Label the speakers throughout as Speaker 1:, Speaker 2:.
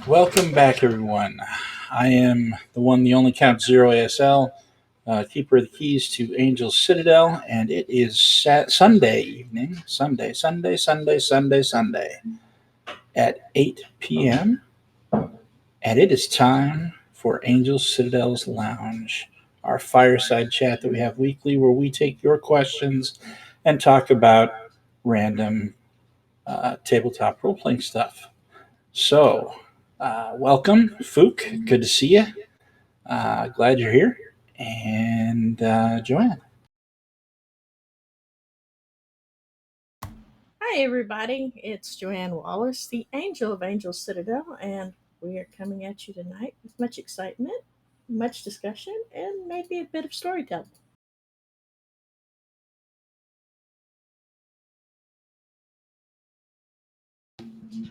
Speaker 1: Welcome back, everyone. I am the one, the only Count Zero ASL, keeper of the keys to Angel's Citadel, and it is Sunday evening, Sunday at 8 p.m., and it is time for Angel's Citadel's Lounge, our fireside chat that we have weekly where we take your questions and talk about random tabletop role playing stuff. So, welcome, Fjook. Good to see you. Glad you're here. And Joanne.
Speaker 2: Hi, everybody. It's Joanne Wallace, the Angel of Angel Citadel, and we are coming at you tonight with much excitement, much discussion, and maybe a bit of storytelling.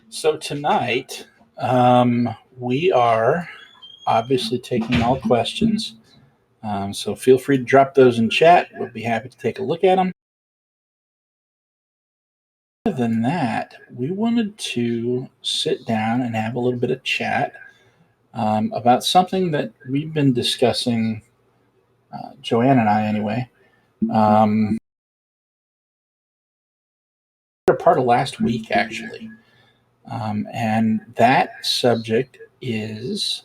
Speaker 1: So, tonight, we are obviously taking all questions. So, feel free to drop those in chat. We'll be happy to take a look at them. Other than that, we wanted to sit down and have a little bit of chat about something that we've been discussing, Joanne and I anyway. A part of last week, actually. And that subject is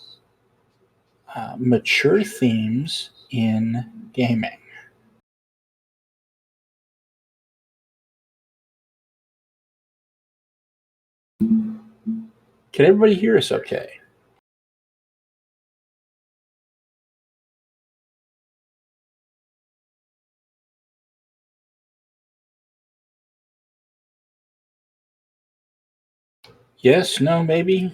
Speaker 1: mature themes in gaming. Can everybody hear us okay? Yes, no, maybe?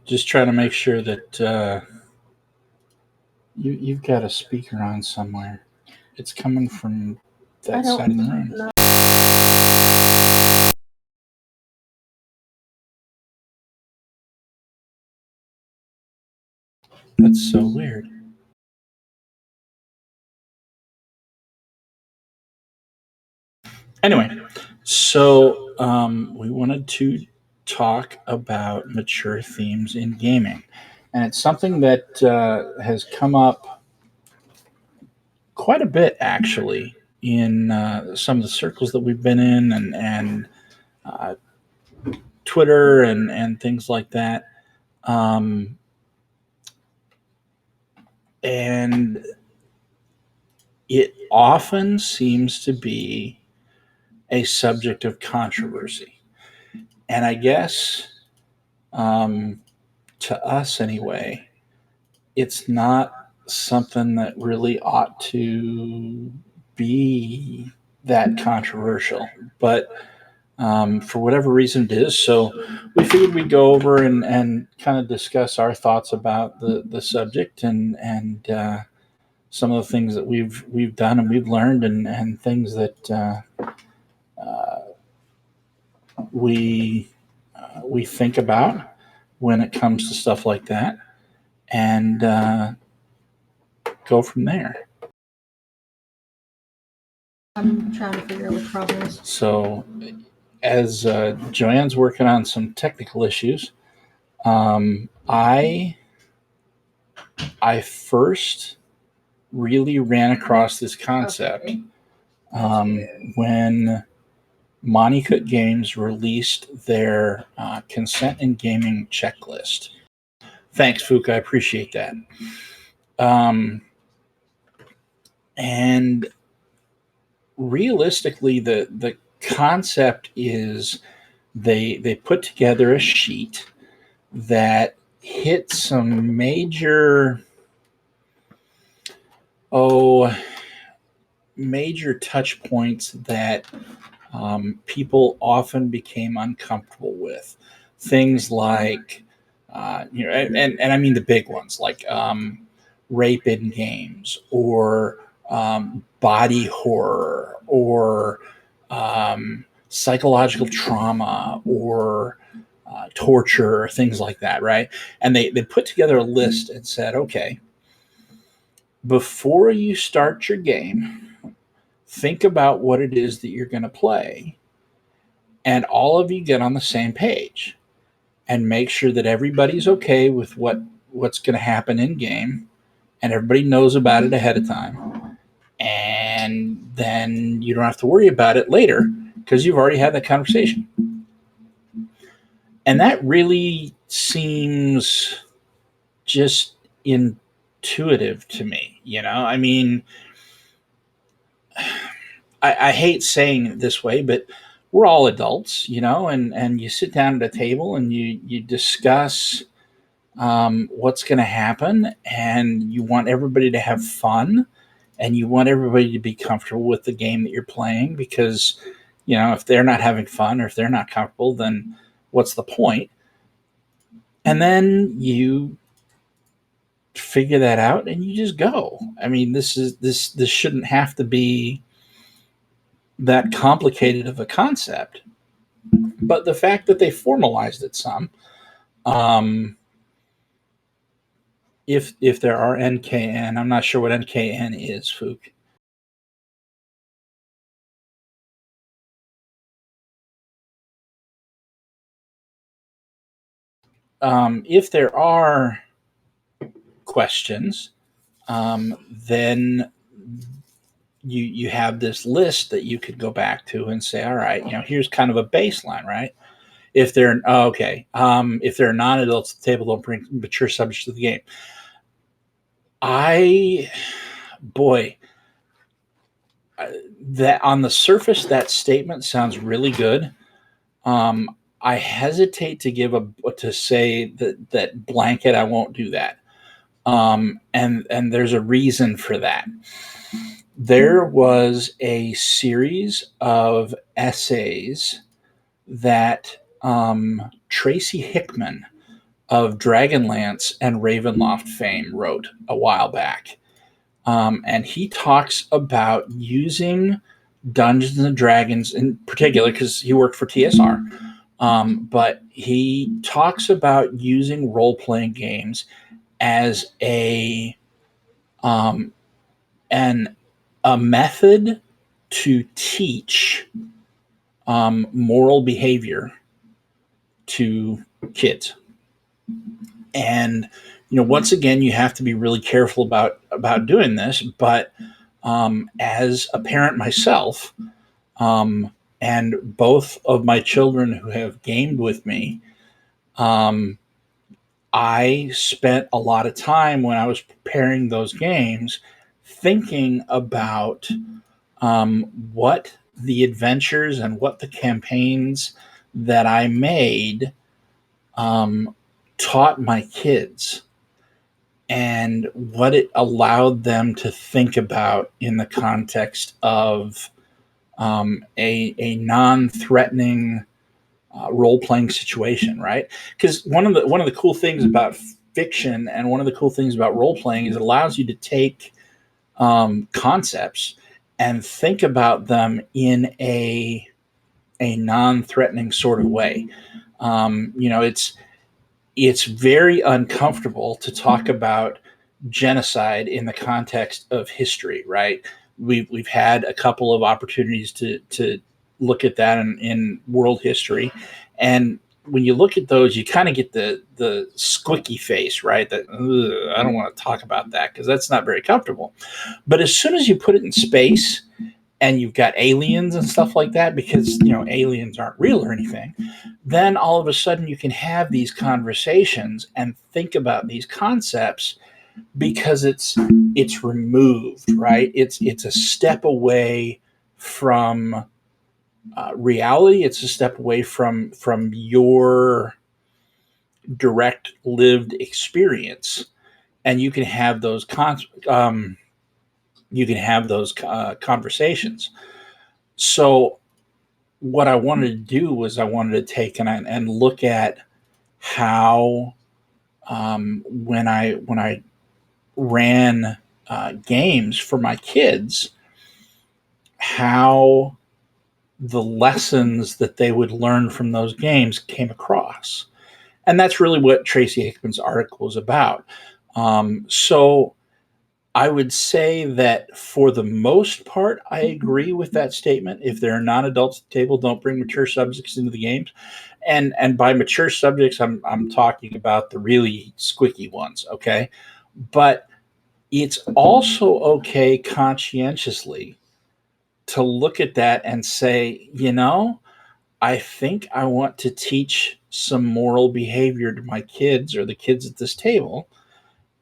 Speaker 1: Just trying to make sure that you've got a speaker on somewhere. It's coming from that side of the room.
Speaker 2: No.
Speaker 1: That's so weird. Anyway, so we wanted to talk about mature themes in gaming. And it's something that has come up quite a bit, actually, in some of the circles that we've been in and uh, Twitter and things like that. Um, and it often seems to be a subject of controversy. And I guess um, to us anyway, it's not something that really ought to be that controversial. But for whatever reason it is. So we figured we'd go over and kind of discuss our thoughts about the subject and some of the things that we've done and we've learned and things that uh, we we think about when it comes to stuff like that, and go from there.
Speaker 2: I'm trying to figure out what the problem is.
Speaker 1: So, as Joanne's working on some technical issues, I first really ran across this concept when Monty Cook Games released their consent in gaming checklist. Thanks, Fjook. I appreciate that. And realistically, the concept is they put together a sheet that hit some oh major touch points that people often became uncomfortable with. Things like, and I mean the big ones like rape in games or body horror or psychological trauma or torture or things like that, right? And they put together a list and said, okay, before you start your game, think about what it is that you're going to play, and all of you get on the same page and make sure that everybody's okay with what's going to happen in game, and everybody knows about it ahead of time, and then you don't have to worry about it later because you've already had that conversation. And that really seems just intuitive to me. I mean, I hate saying it this way, but we're all adults, and you sit down at a table and you discuss what's going to happen, and you want everybody to have fun, and you want everybody to be comfortable with the game that you're playing, because if they're not having fun or if they're not comfortable, then what's the point? And then you figure that out and you just go. I mean, this shouldn't have to be that complicated of a concept, but the fact that they formalized it some, if there are NKN, I'm not sure what NKN is, Fjook. If there are questions, then you have this list that you could go back to and say, all right, here's kind of a baseline, right? If they're if they're non-adults at the table, don't bring mature subjects to the game. Boy, that on the surface, that statement sounds really good. I hesitate to say that blanket. I won't do that. And there's a reason for that. There was a series of essays that Tracy Hickman of Dragonlance and Ravenloft fame wrote a while back. And he talks about using Dungeons and Dragons in particular, because he worked for TSR. But he talks about using role-playing games as a method to teach moral behavior to kids. And once again, you have to be really careful about doing this. But as a parent myself, and both of my children who have gamed with me, I spent a lot of time when I was preparing those games thinking about what the adventures and what the campaigns that I made taught my kids, and what it allowed them to think about in the context of a non-threatening role-playing situation, right? Because one of the cool things about fiction and one of the cool things about role-playing is it allows you to take concepts and think about them in a non-threatening sort of way. It's very uncomfortable to talk about genocide in the context of history, right? We've had a couple of opportunities to look at that in world history, and when you look at those, you kind of get the squicky face, right? That I don't want to talk about that because that's not very comfortable. But as soon as you put it in space and you've got aliens and stuff like that, because aliens aren't real or anything, then all of a sudden you can have these conversations and think about these concepts because it's removed, right? It's a step away from reality. It's a step away from your direct lived experience, and you can have those conversations. So what I wanted to do was I wanted to take and look at how when I ran games for my kids, how the lessons that they would learn from those games came across. And that's really what Tracy Hickman's article is about. So I would say that for the most part, I agree with that statement. If there are non-adults at the table, don't bring mature subjects into the games. And by mature subjects, I'm talking about the really squicky ones, okay? But it's also okay conscientiously to look at that and say, I think I want to teach some moral behavior to my kids or the kids at this table,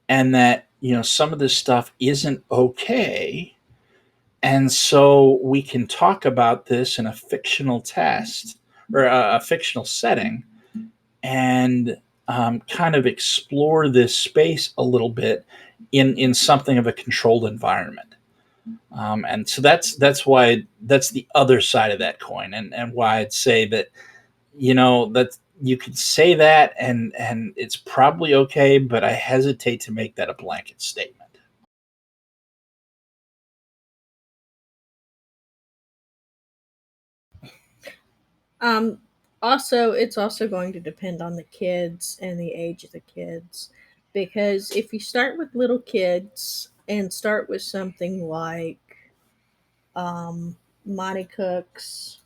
Speaker 1: and that, some of this stuff isn't okay. And so we can talk about this in a fictional test or a fictional setting and kind of explore this space a little bit in something of a controlled environment. And so that's why that's the other side of that coin, and why I'd say that that you could say that and it's probably okay, but I hesitate to make that a blanket statement.
Speaker 2: Um, Also, it's also going to depend on the kids and the age of the kids. Because if you start with little kids and start with something like Monty Cook's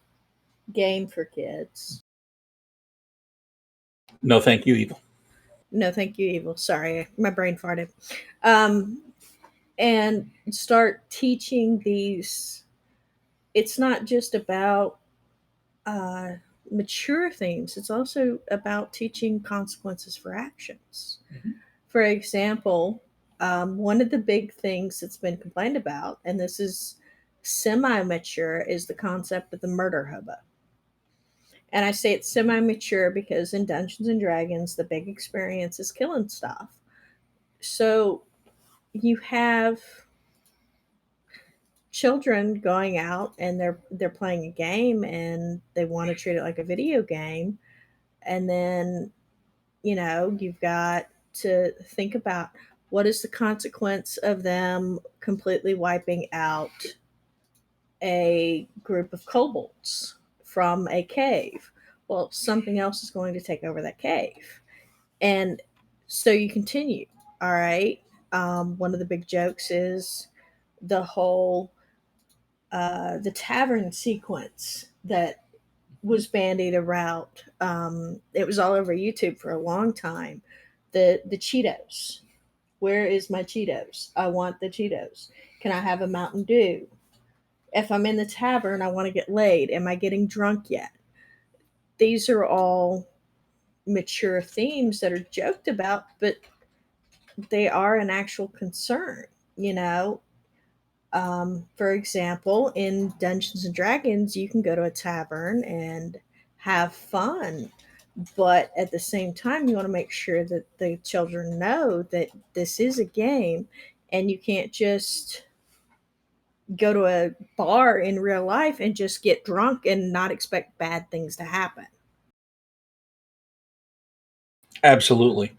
Speaker 2: Game for Kids.
Speaker 1: No, thank you, Evil.
Speaker 2: No, thank you, Evil. Sorry, my brain farted. Um, and start teaching these. It's not just about uh, mature themes, it's also about teaching consequences for actions.
Speaker 1: Mhm.
Speaker 2: For example, one of the big things that's been complained about, and this is semi mature, is the concept of the murder hobo. And I say it's semi mature because in Dungeons and Dragons, the big experience is killing stuff. So you have children going out and they're playing a game and they want to treat it like a video game, and then you've got to think about what is the consequence of them completely wiping out a group of kobolds from a cave. Well, something else is going to take over that cave. And so you continue. All right. One of the big jokes is the whole the tavern sequence that was bandied around. It was all over YouTube for a long time. The Cheetos. Where is my Cheetos? I want the Cheetos. Can I have a Mountain Dew? If I'm in the tavern, I want to get laid. Am I getting drunk yet? These are all mature themes that are joked about, but they are an actual concern, you know. For example, in Dungeons and Dragons, you can go to a tavern and have fun, but at the same time, you want to make sure that the children know that this is a game and you can't just go to a bar in real life and just get drunk and not expect bad things to happen.
Speaker 1: Absolutely.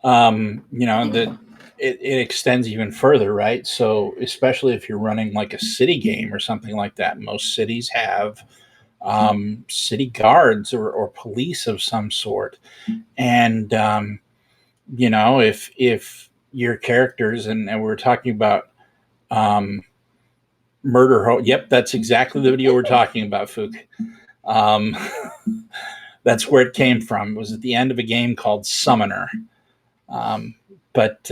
Speaker 1: That it extends even further, right? So especially if you're running like a city game or something like that, most cities have city guards or police of some sort. And if your characters, and we're talking about um, yep, that's exactly the video we're talking about, Fook. Um, that's where it came from. It was at the end of a game called Summoner. Um, but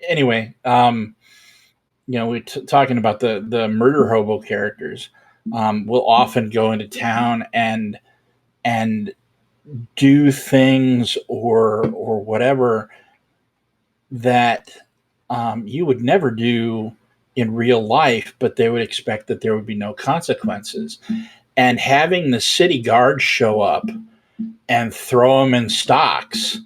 Speaker 1: anyway, we're talking about the murder hobo characters. Will often go into town and do things or whatever that you would never do in real life, but they would expect that there would be no consequences. And having the city guards show up and throw them in stocks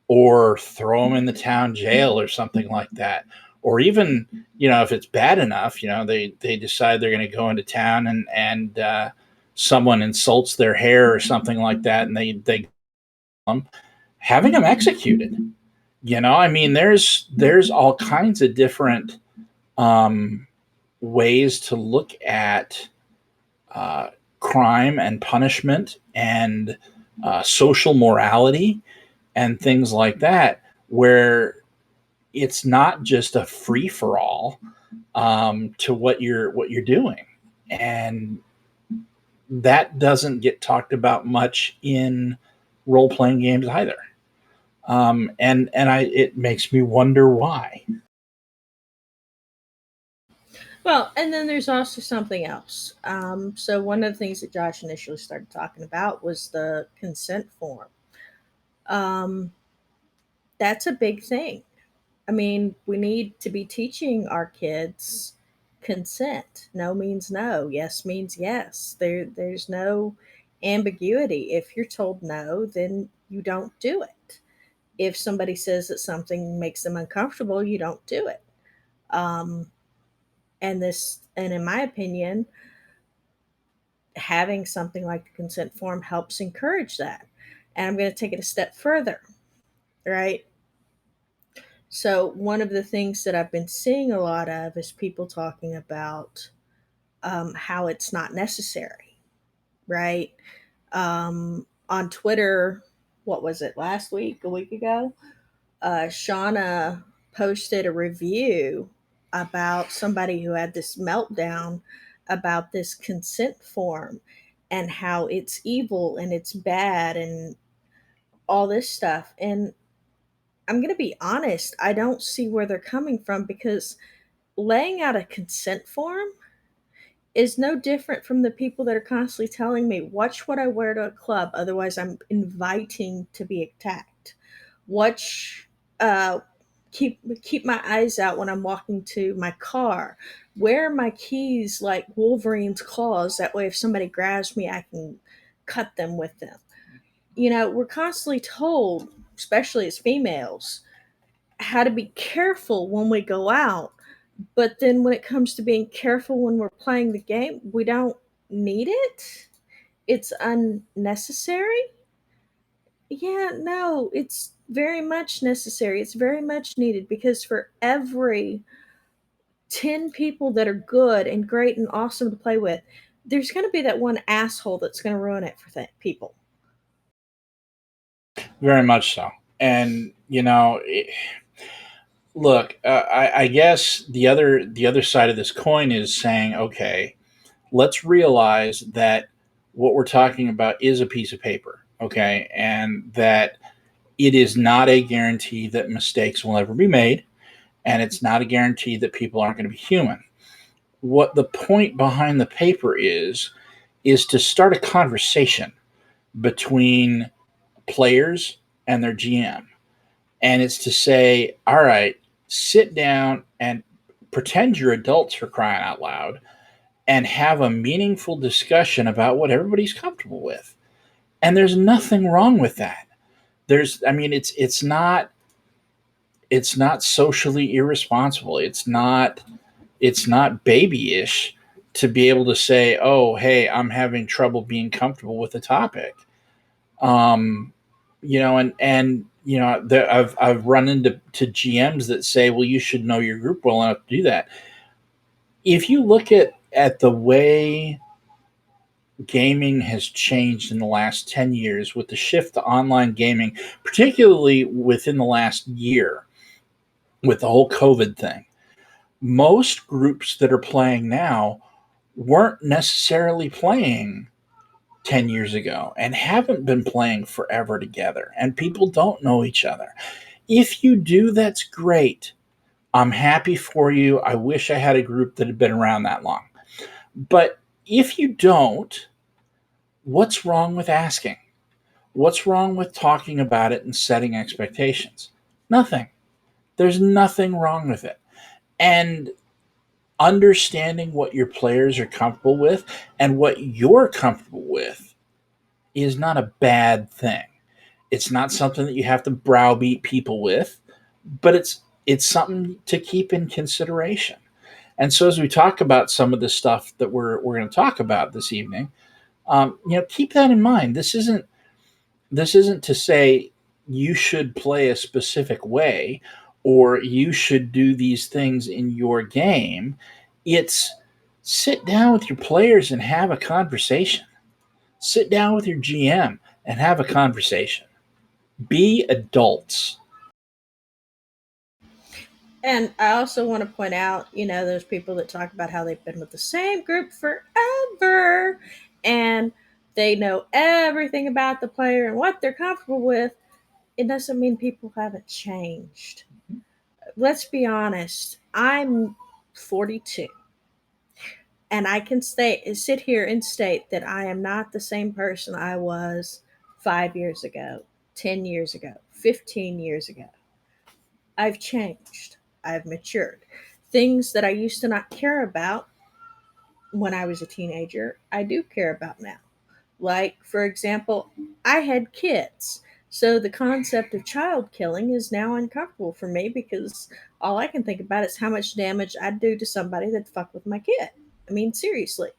Speaker 1: or throw them in the town jail or something like that. Or even, if it's bad enough, they decide they're going to go into town and someone insults their hair or something like that, and they having them executed. I mean, there's all kinds of different um, ways to look at uh, crime and punishment and social morality and things like that, where it's not just a free for all to what you're doing, and that doesn't get talked about much in role playing games either. And it makes me wonder why.
Speaker 2: Well, and then there's also something else. So one of the things that Josh initially started talking about was the consent form. Um, that's a big thing. I mean, we need to be teaching our kids consent. No means no. Yes means yes. There's no ambiguity. If you're told no, then you don't do it. If somebody says that something makes them uncomfortable, you don't do it. Um, and in my opinion, having something like the consent form helps encourage that. And I'm going to take it a step further, right? So, one of the things that I've been seeing a lot of is people talking about how it's not necessary, right? On Twitter, what was it, last week, a week ago? Shauna posted a review about somebody who had this meltdown about this consent form and how it's evil and it's bad and all this stuff. And I'm going to be honest, I don't see where they're coming from, because laying out a consent form is no different from the people that are constantly telling me, watch what I wear to a club, otherwise I'm inviting to be attacked. Watch, uh, keep my eyes out when I'm walking to my car. Wear my keys like Wolverine's claws. That way, if somebody grabs me, I can cut them with them. We're constantly told, especially as females, how to be careful when we go out. But then when it comes to being careful when we're playing the game, we don't need it. It's unnecessary. Yeah, no, it's very much necessary. It's very much needed, because for every 10 people that are good and great and awesome to play with, there's going to be that one asshole that's going to ruin it for people.
Speaker 1: Very much so. And look, I guess the other side of this coin is saying, okay, let's realize that what we're talking about is a piece of paper, okay, and that it is not a guarantee that mistakes will ever be made, and it's not a guarantee that people aren't going to be human. What the point behind the paper is to start a conversation between players and their GM. And it's to say, all right, sit down and pretend you're adults, for crying out loud, and have a meaningful discussion about what everybody's comfortable with. And there's nothing wrong with that. I mean, it's not socially irresponsible. It's not babyish to be able to say, "Oh, hey, I'm having trouble being comfortable with the topic." Um, I've run into GMs that say, "Well, you should know your group well enough to do that." If you look at the way gaming has changed in the last 10 years with the shift to online gaming, particularly within the last year with the whole COVID thing, most groups that are playing now weren't necessarily playing 10 years ago and haven't been playing forever together, and people don't know each other. If you do, that's great. I'm happy for you. I wish I had a group that had been around that long. But if you don't, what's wrong with asking? What's wrong with talking about it and setting expectations? Nothing. There's nothing wrong with it. And understanding what your players are comfortable with and what you're comfortable with is not a bad thing. It's not something that you have to browbeat people with, but it's something to keep in consideration. And so, as we talk about some of the stuff that we're going to talk about this evening, keep that in mind. This isn't to say you should play a specific way or you should do these things in your game. It's sit down with your players and have a conversation. Sit down with your GM and have a conversation. Be adults.
Speaker 2: And I also want to point out, those people that talk about how they've been with the same group forever and they know everything about the player and what they're comfortable with. It doesn't mean people haven't changed. Let's be honest. I'm 42 and I can sit here and state that I am not the same person I was 5 years ago, 10 years ago, 15 years ago. I've changed. I've matured. Things that I used to not care about when I was a teenager, I do care about now. Like, for example, I had kids. So the concept of child killing is now uncomfortable for me because all I can think about is how much damage I'd do to somebody that fuck with my kid. I mean, seriously.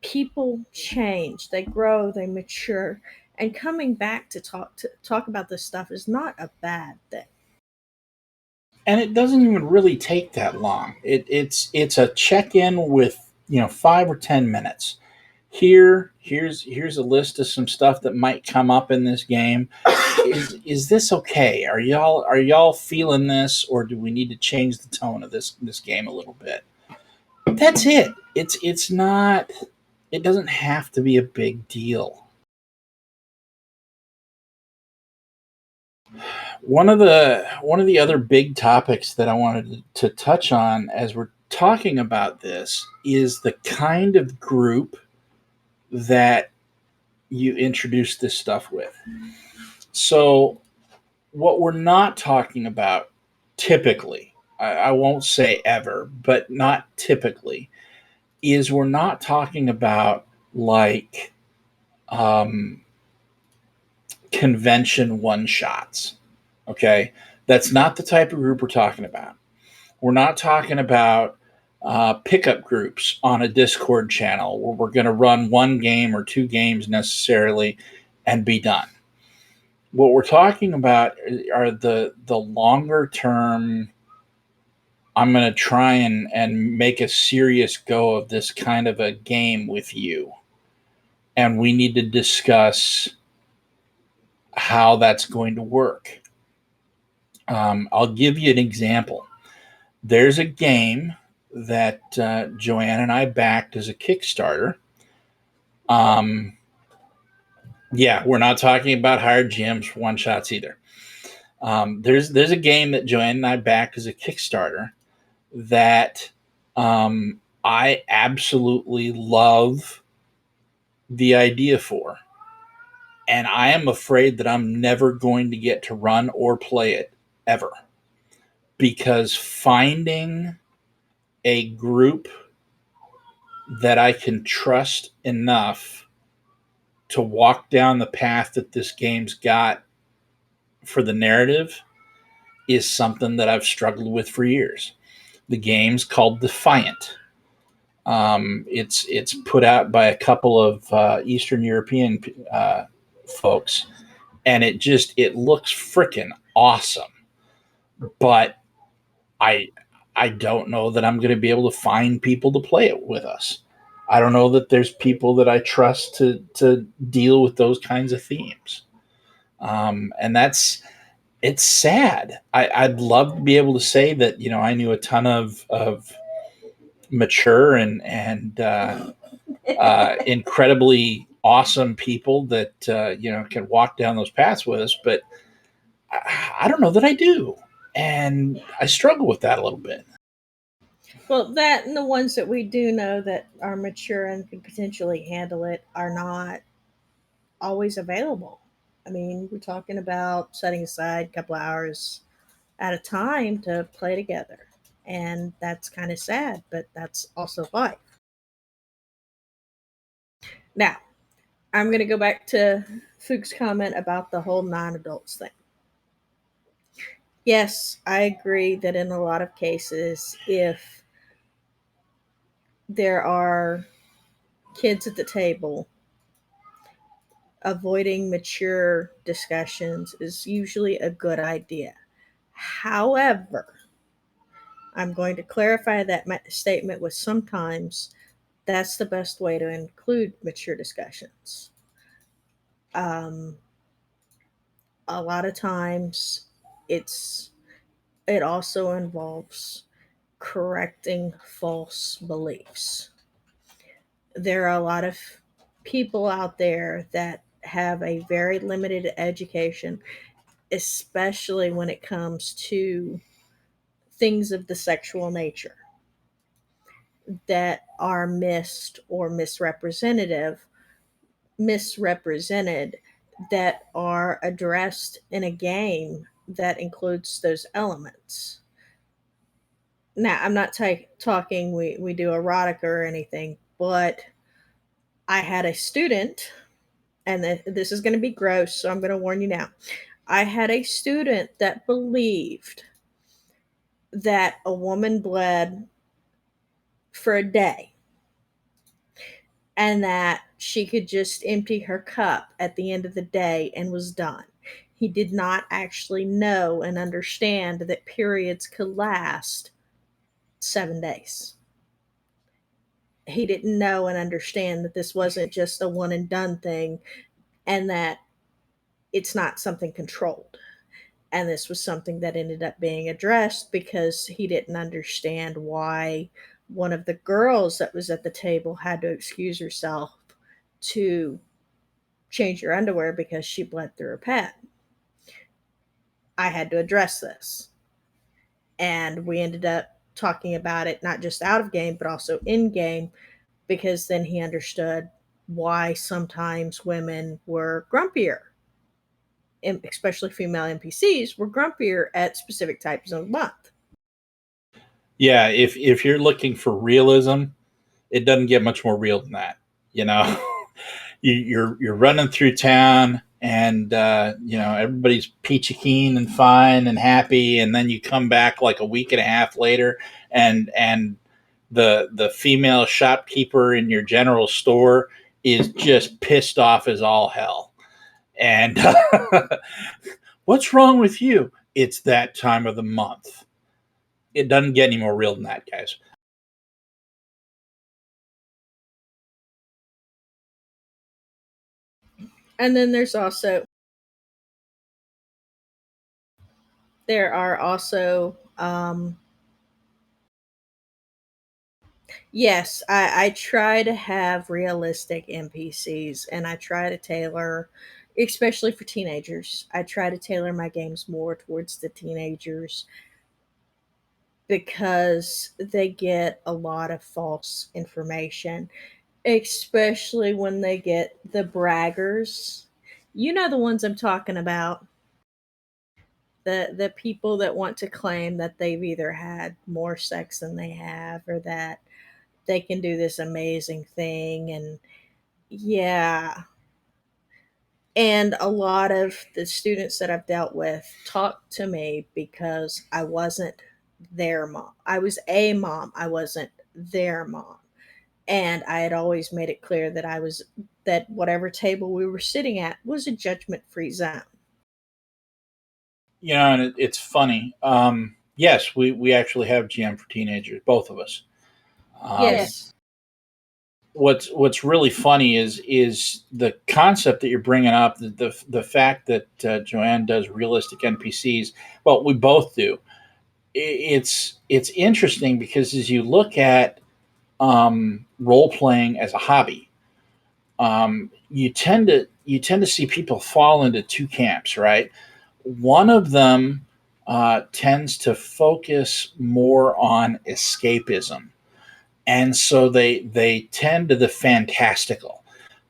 Speaker 2: People change, they grow, they mature, and coming back to talk about this stuff is not a bad thing.
Speaker 1: And it doesn't even really take that long. It's a check in with 5 or 10 minutes. Here's a list of some stuff that might come up in this game. Is this okay? Are y'all feeling this, or do we need to change the tone of this game a little bit? That's it. It's not. It doesn't have to be a big deal. One of the other big topics that I wanted to touch on as we're talking about this is the kind of group that you introduce this stuff with. So, what we're not talking about typically, I won't say ever, but not typically, is we're not talking about like um, convention one shots. Okay. That's not the type of group we're talking about. We're not talking about pickup groups on a Discord channel where we're going to run one game or two games necessarily and be done. What we're talking about are the longer term. I'm going to try and make a serious go of this kind of a game with you, and we need to discuss how that's going to work. I'll give you an example. There's a game that Joanne and I backed as a Kickstarter. Um, yeah, we're not talking about hired GMs one shots either. There's a game that Joanne and I backed as a Kickstarter that I absolutely love the idea for, and I am afraid that I'm never going to get to run or play it ever because finding a group that I can trust enough to walk down the path that this game's got for the narrative is something that I've struggled with for years. The game's called Defiant. It's put out by a couple of Eastern European folks, and it looks freaking awesome. But I I don't know that I'm going to be able to find people to play it with us. I don't know that there's people that I trust to deal with those kinds of themes. And it's sad. I'd love to be able to say that I knew a ton of mature and incredibly awesome people that can walk down those paths with us, but I don't know that I do, and I struggle with that a little bit.
Speaker 2: Well, that and the ones that we do know that are mature and can potentially handle it are not always available. I mean, we're talking about setting aside a couple hours at a time to play together. And that's kind of sad, but that's also life. Now, I'm going to go back to Fuchs' comment about the whole non adults thing. Yes, I agree that in a lot of cases, if there are kids at the table, avoiding mature discussions is usually a good idea. However, I'm going to clarify that statement with sometimes that's the best way to include mature discussions. Um, a lot of times it's it also involves correcting false beliefs. There are a lot of people out there that have a very limited education, especially when it comes to things of the sexual nature that are missed or misrepresented, that are addressed in a game that includes those elements. Now, I'm not talking we do erotica or anything, but I had a student, and this is going to be gross, so I'm going to warn you now. I had a student that believed that a woman bled for a day and that she could just empty her cup at the end of the day and was done. He did not actually know and understand that periods could last 7 days. He didn't know and understand that this wasn't just a one and done thing, and that it's not something controlled. And this was something that ended up being addressed because he didn't understand why one of the girls that was at the table had to excuse herself to change her underwear because she bled through her pad. I had to address this. And we ended up talking about it not just out of game, but also in game, because then he understood why sometimes women were grumpier, especially female NPCs were grumpier at specific times of the month.
Speaker 1: Yeah, if you're looking for realism, it doesn't get much more real than that. You know, you're running through town, and everybody's peachy keen and fine and happy, and then you come back like a week and a half later, and the female shopkeeper in your general store is just pissed off as all hell. And what's wrong with you? It's that time of the month. It doesn't get any more real than that, guys.
Speaker 2: And then there are also yes, I try to have realistic NPCs, and I try to tailor, especially for teenagers, I try to tailor my games more towards the teenagers because they get a lot of false information, especially when they get the braggers. You know the ones I'm talking about. The people that want to claim that they've either had more sex than they have, or that they can do this amazing thing. And yeah, and a lot of the students that I've dealt with talk to me because I wasn't their mom. I was a mom, I wasn't their mom. And I had always made it clear that whatever table we were sitting at was a judgment free zone.
Speaker 1: And it's funny. Yes, we actually have GM for teenagers, both of us.
Speaker 2: Yes.
Speaker 1: What's really funny is the concept that you're bringing up, the fact that Joanne does realistic NPCs. Well, we both do. It's interesting because as you look at role playing as a hobby, you tend to see people fall into two camps, right? One of them tends to focus more on escapism, and so they tend to the fantastical.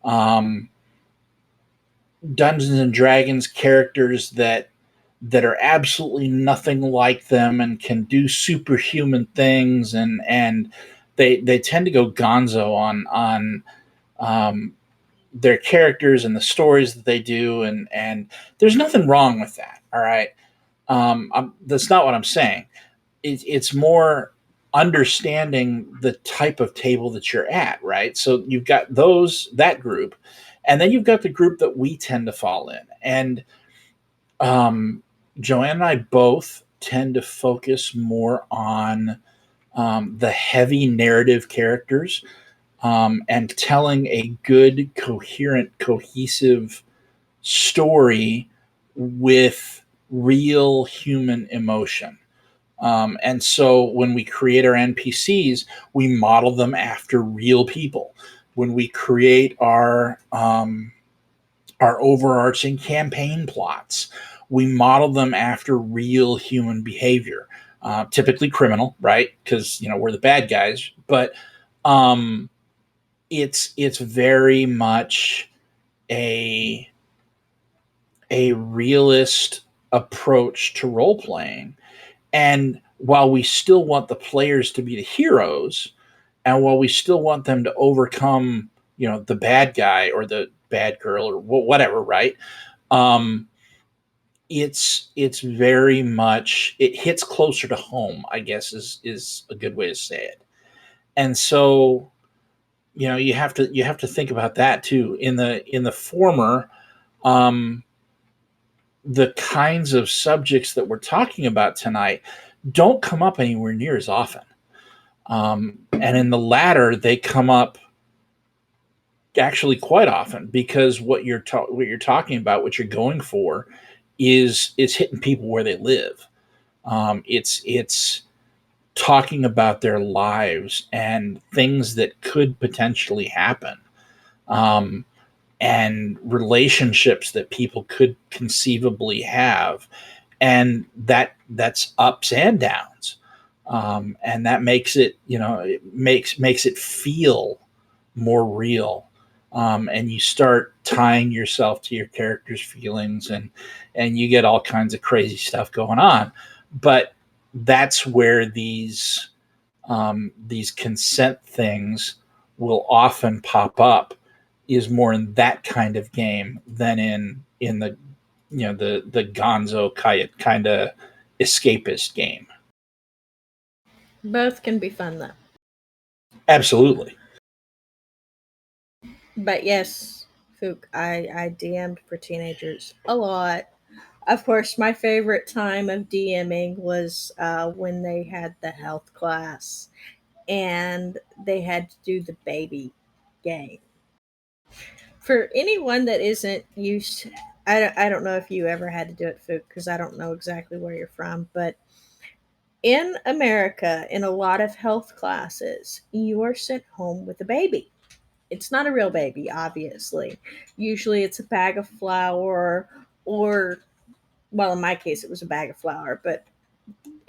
Speaker 1: Um, Dungeons and Dragons characters that are absolutely nothing like them and can do superhuman things, and they tend to go gonzo on um, their characters and the stories that they do, and there's nothing wrong with that. All right, that's not what I'm saying. It's more understanding the type of table that you're at, right? So you've got that group, And then you've got the group that we tend to fall in. And um, Joanne and I both tend to focus more on the heavy narrative characters, and telling a good, coherent, cohesive story with real human emotion. And so when we create our NPCs, we model them after real people. When we create our overarching campaign plots, we model them after real human behavior, typically criminal, right? Because we're the bad guys, but um, it's very much a a realist approach to role playing. And while we still want the players to be the heroes, and while we still want them to overcome, the bad guy or the bad girl or whatever, right? Um, it's very much, it hits closer to home, I guess is a good way to say it. And so, you have to think about that too. In the former, um, the kinds of subjects that we're talking about tonight don't come up anywhere near as often. And in the latter, they come up actually quite often, because what you're talking about, what you're going for, is hitting people where they live. It's talking about their lives and things that could potentially happen, um, and relationships that people could conceivably have, and that's ups and downs, and that makes it, it makes it feel more real. And you start tying yourself to your character's feelings, and you get all kinds of crazy stuff going on. But that's where these consent things will often pop up, is more in that kind of game than in the the gonzo kind of escapist game.
Speaker 2: Both can be fun though.
Speaker 1: Absolutely.
Speaker 2: But yes, Fook, I DM'd for teenagers a lot. Of course, my favorite time of DMing was when they had the health class and they had to do the baby game. For anyone that isn't used, I don't know if you ever had to do it, Fook, because I don't know exactly where you're from, but in America, in a lot of health classes, you are sent home with a baby. It's not a real baby, obviously. Usually it's a bag of flour, or, well, in my case, it was a bag of flour, but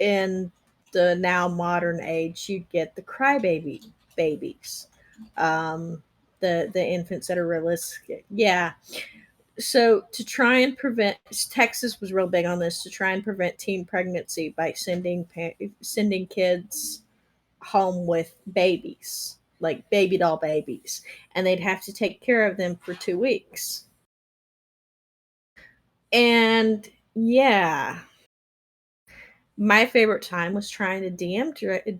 Speaker 2: in the now modern age, you'd get the crybaby babies, the infants that are realistic. Yeah. So to try and prevent, Texas was real big on this, to try and prevent teen pregnancy by sending kids home with babies, like baby doll babies, and they'd have to take care of them for 2 weeks. And yeah, my favorite time was trying to DM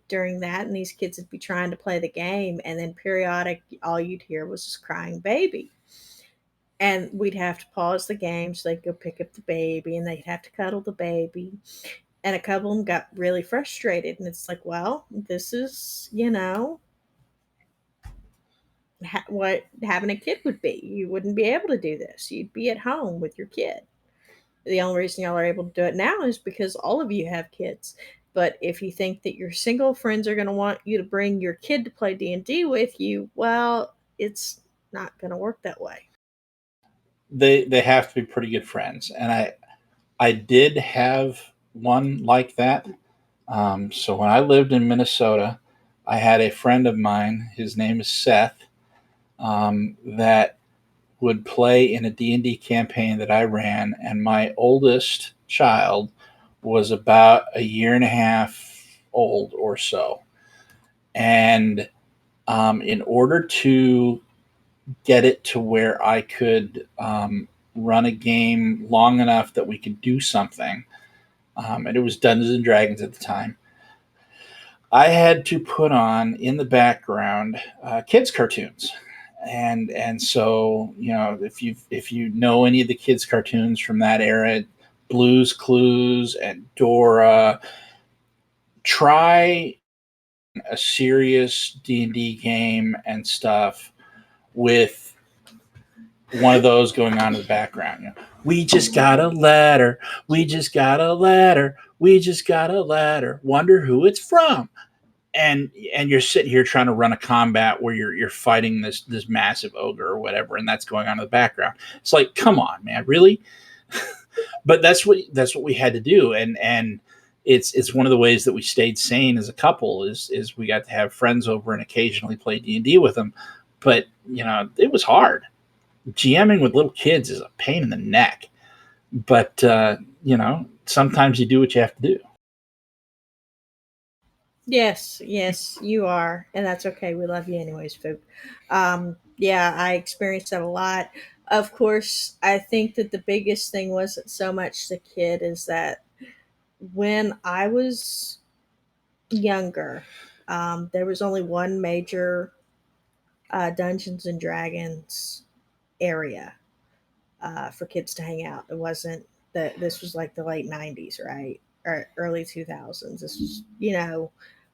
Speaker 2: during that, and these kids would be trying to play the game, and then periodic, all you'd hear was this crying baby. And we'd have to pause the game so they'd go pick up the baby, and they'd have to cuddle the baby. And a couple of them got really frustrated, and it's like, well, this is, what having a kid would be. You wouldn't be able to do this. You'd be at home with your kid. The only reason y'all are able to do it now is because all of you have kids. But if you think that your single friends are going to want you to bring your kid to play D&D with you, well, it's not going to work that way.
Speaker 1: They have to be pretty good friends, and I did have one like that. So when I lived in Minnesota, I had a friend of mine. His name is Seth. That would play in a D&D campaign that I ran, and my oldest child was about a year and a half old or so. And in order to get it to where I could run a game long enough that we could do something, and it was Dungeons and Dragons at the time, I had to put on in the background kids' cartoons. And so, if you know any of the kids cartoons from that era, Blues Clues and Dora, try a serious D&D game and stuff with one of those going on in the background. We just got a letter. We just got a letter. We just got a letter. Wonder who it's from. And you're sitting here trying to run a combat where you're fighting this massive ogre or whatever, and that's going on in the background. It's like, come on, man, really? But that's what we had to do, and it's one of the ways that we stayed sane as a couple is we got to have friends over and occasionally play D&D with them. But it was hard. GMing with little kids is a pain in the neck, but sometimes you do what you have to do.
Speaker 2: Yes, yes, you are, and that's okay. We love you anyways, Fook. Yeah, I experienced that a lot. Of course, I think that the biggest thing wasn't so much the kid is that when I was younger, there was only one major Dungeons and Dragons area for kids to hang out. It wasn't that this was like the late '90s, right, or early 2000s. This was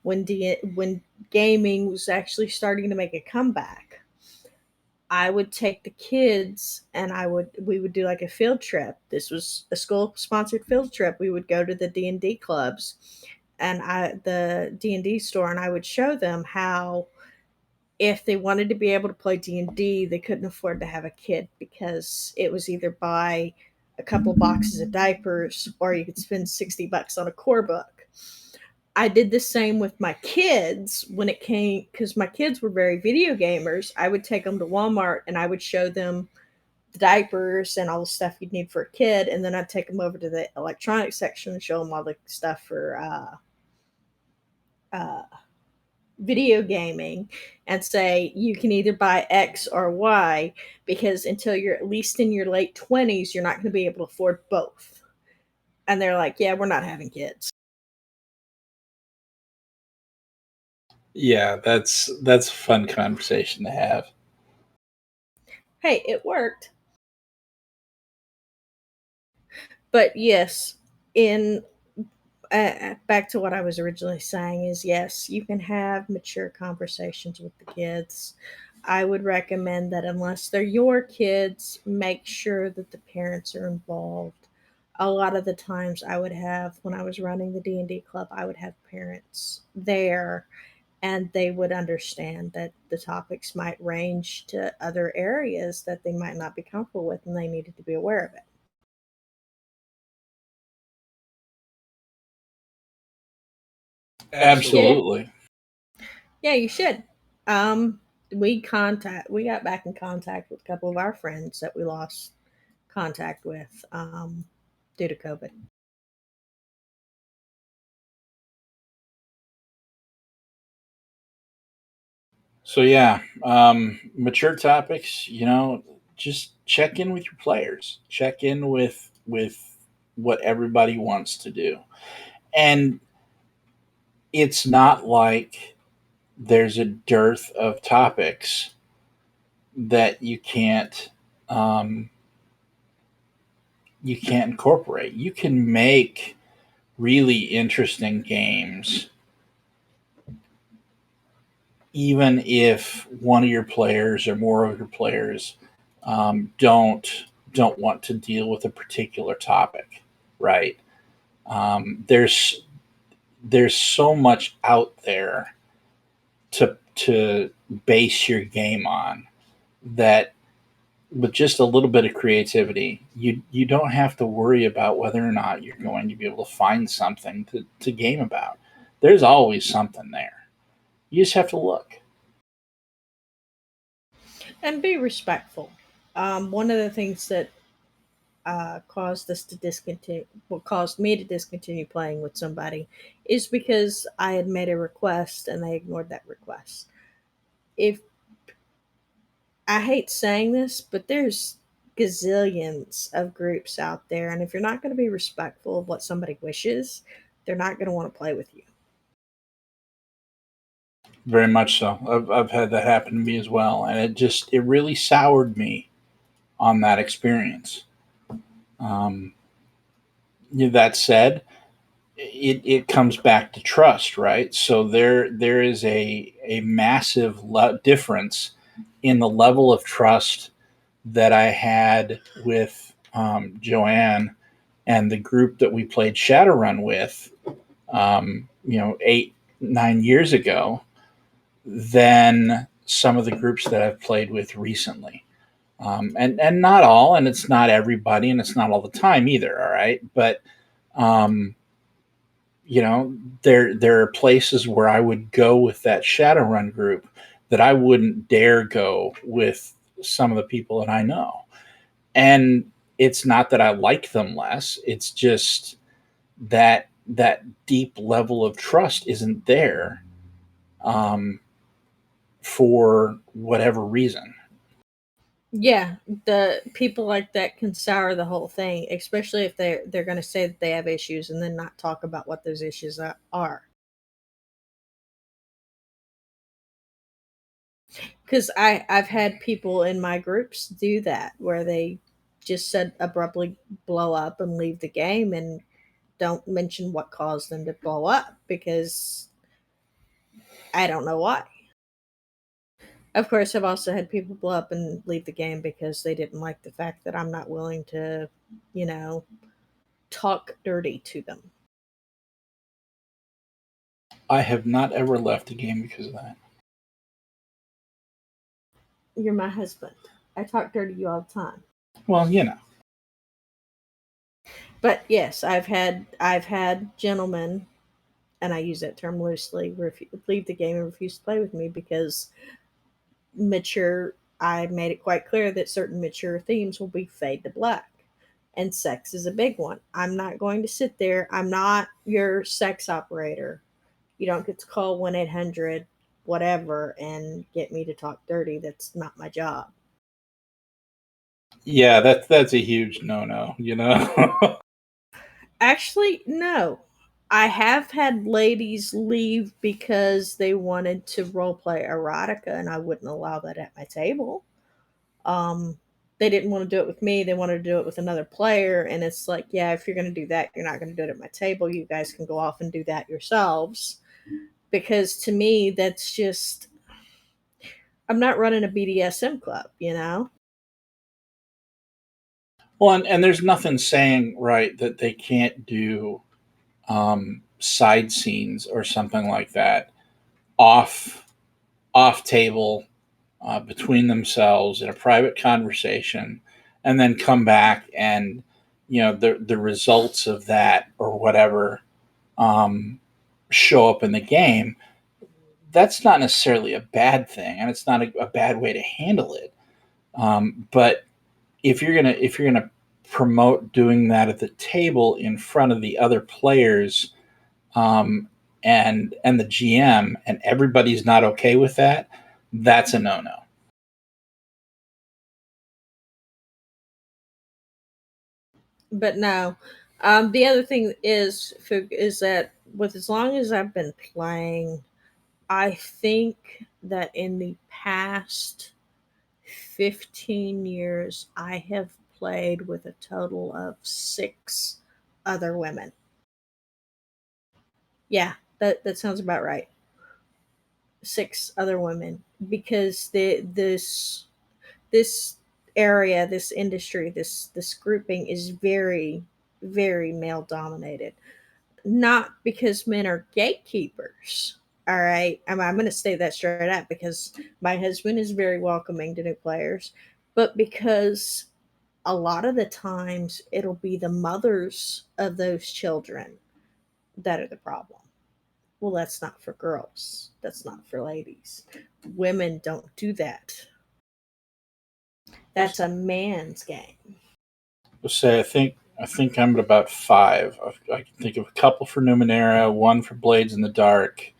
Speaker 2: when gaming was actually starting to make a comeback. I would take the kids and we would do like a field trip. This was a school sponsored field trip. We would go to the D&D clubs and the D&D store, and I would show them how if they wanted to be able to play D&D, they couldn't afford to have a kid because it was either buy a couple boxes of diapers or you could spend $60 on a core book. I did the same with my kids when it came because my kids were very video gamers. I would take them to Walmart and I would show them the diapers and all the stuff you'd need for a kid, and then I'd take them over to the electronics section and show them all the stuff for uh, video gaming and say you can either buy X or Y because until you're at least in your late 20s, you're not going to be able to afford both. And they're like, yeah, we're not having kids.
Speaker 1: Yeah, that's a fun conversation to have.
Speaker 2: Hey, it worked. But yes, in back to what I was originally saying is yes, you can have mature conversations with the kids. I would recommend that unless they're your kids, make sure that the parents are involved. A lot of the times I would have when I was running the D&D club, I would have parents there and they would understand that the topics might range to other areas that they might not be comfortable with and they needed to be aware of it. Yeah,
Speaker 1: Absolutely.
Speaker 2: yeah, you should. Um, we got back in contact with a couple of our friends that we lost contact with due to COVID.
Speaker 1: So yeah, mature topics. Just check in with your players. Check in with what everybody wants to do, and it's not like there's a dearth of topics that um, you can't incorporate. You can make really interesting games even if one of your players or more of your players don't want to deal with a particular topic, right? There's so much out there to base your game on that with just a little bit of creativity, you don't have to worry about whether or not you're going to be able to find something to game about. There's always something there. You just have to look.
Speaker 2: And be respectful. One of the things that caused us to discontinue, what caused me to discontinue playing with somebody, is because I had made a request and they ignored that request. If I hate saying this, but there's gazillions of groups out there, and if you're not going to be respectful of what somebody wishes, they're not going to want to play with you.
Speaker 1: Very much so. I've had that happen to me as well, and it really soured me on that experience. Um, that said, it comes back to trust, right? So there is a massive difference in the level of trust that I had with Joanne and the group that we played Shadowrun with, 8 9 years ago, than some of the groups that I've played with recently. And not all, and it's not everybody, and it's not all the time either. All right, but um, there are places where I would go with that Shadowrun group that I wouldn't dare go with some of the people that I know. And it's not that I like them less. It's just that deep level of trust isn't there, um, for whatever reason.
Speaker 2: Yeah, the people like that can sour the whole thing, especially if they're going to say that they have issues and then not talk about what those issues are. Because I've had people in my groups do that where they just said abruptly blow up and leave the game and don't mention what caused them to blow up because I don't know why. Of course, I've also had people blow up and leave the game because they didn't like the fact that I'm not willing to, you know, talk dirty to them.
Speaker 1: I have not ever left a game because of that.
Speaker 2: You're my husband. I talk dirty to you all the time.
Speaker 1: Well,
Speaker 2: But yes, I've had gentlemen, and I use that term loosely, leave the game and refuse to play with me because mature. I made it quite clear that certain mature themes will be fade to black, and sex is a big one. I'm not going to sit there. I'm not your sex operator. You don't get to call 1-800 whatever and get me to talk dirty. That's not my job.
Speaker 1: yeah, that's a huge no.
Speaker 2: Actually, no. I have had ladies leave because they wanted to roleplay erotica, and I wouldn't allow that at my table. Um, they didn't want to do it with me; they wanted to do it with another player, and it's like, yeah, if you're going to do that, you're not going to do it at my table. You guys can go off and do that yourselves. Because to me, that's just I'm not running a BDSM club, you know.
Speaker 1: Well, and there's nothing saying, right, that they can't do side scenes or something like that off off table, between themselves in a private conversation, and then come back and the results of that or whatever, um, show up in the game. That's not necessarily a bad thing, and it's not a bad way to handle it. But if you're gonna promote doing that at the table in front of the other players, um, and the GM, and everybody's not okay with that, that's a no no.
Speaker 2: But no, the other thing is that with as long as I've been playing, I think that in the past 15 years, I have played with a total of six other women. Yeah, that sounds about right. Six other women because this area, this industry, this grouping is very very male dominated. Not because men are gatekeepers. All right, I'm going to say that straight up because my husband is very welcoming to new players, but because a lot of the times it'll be the mothers of those children that are the problem. Well, that's not for girls. That's not for ladies. Women don't do that. That's a man's game.
Speaker 1: Let's say I think I'm at about five. I can think of a couple for Numenera, one for Blades in the Dark,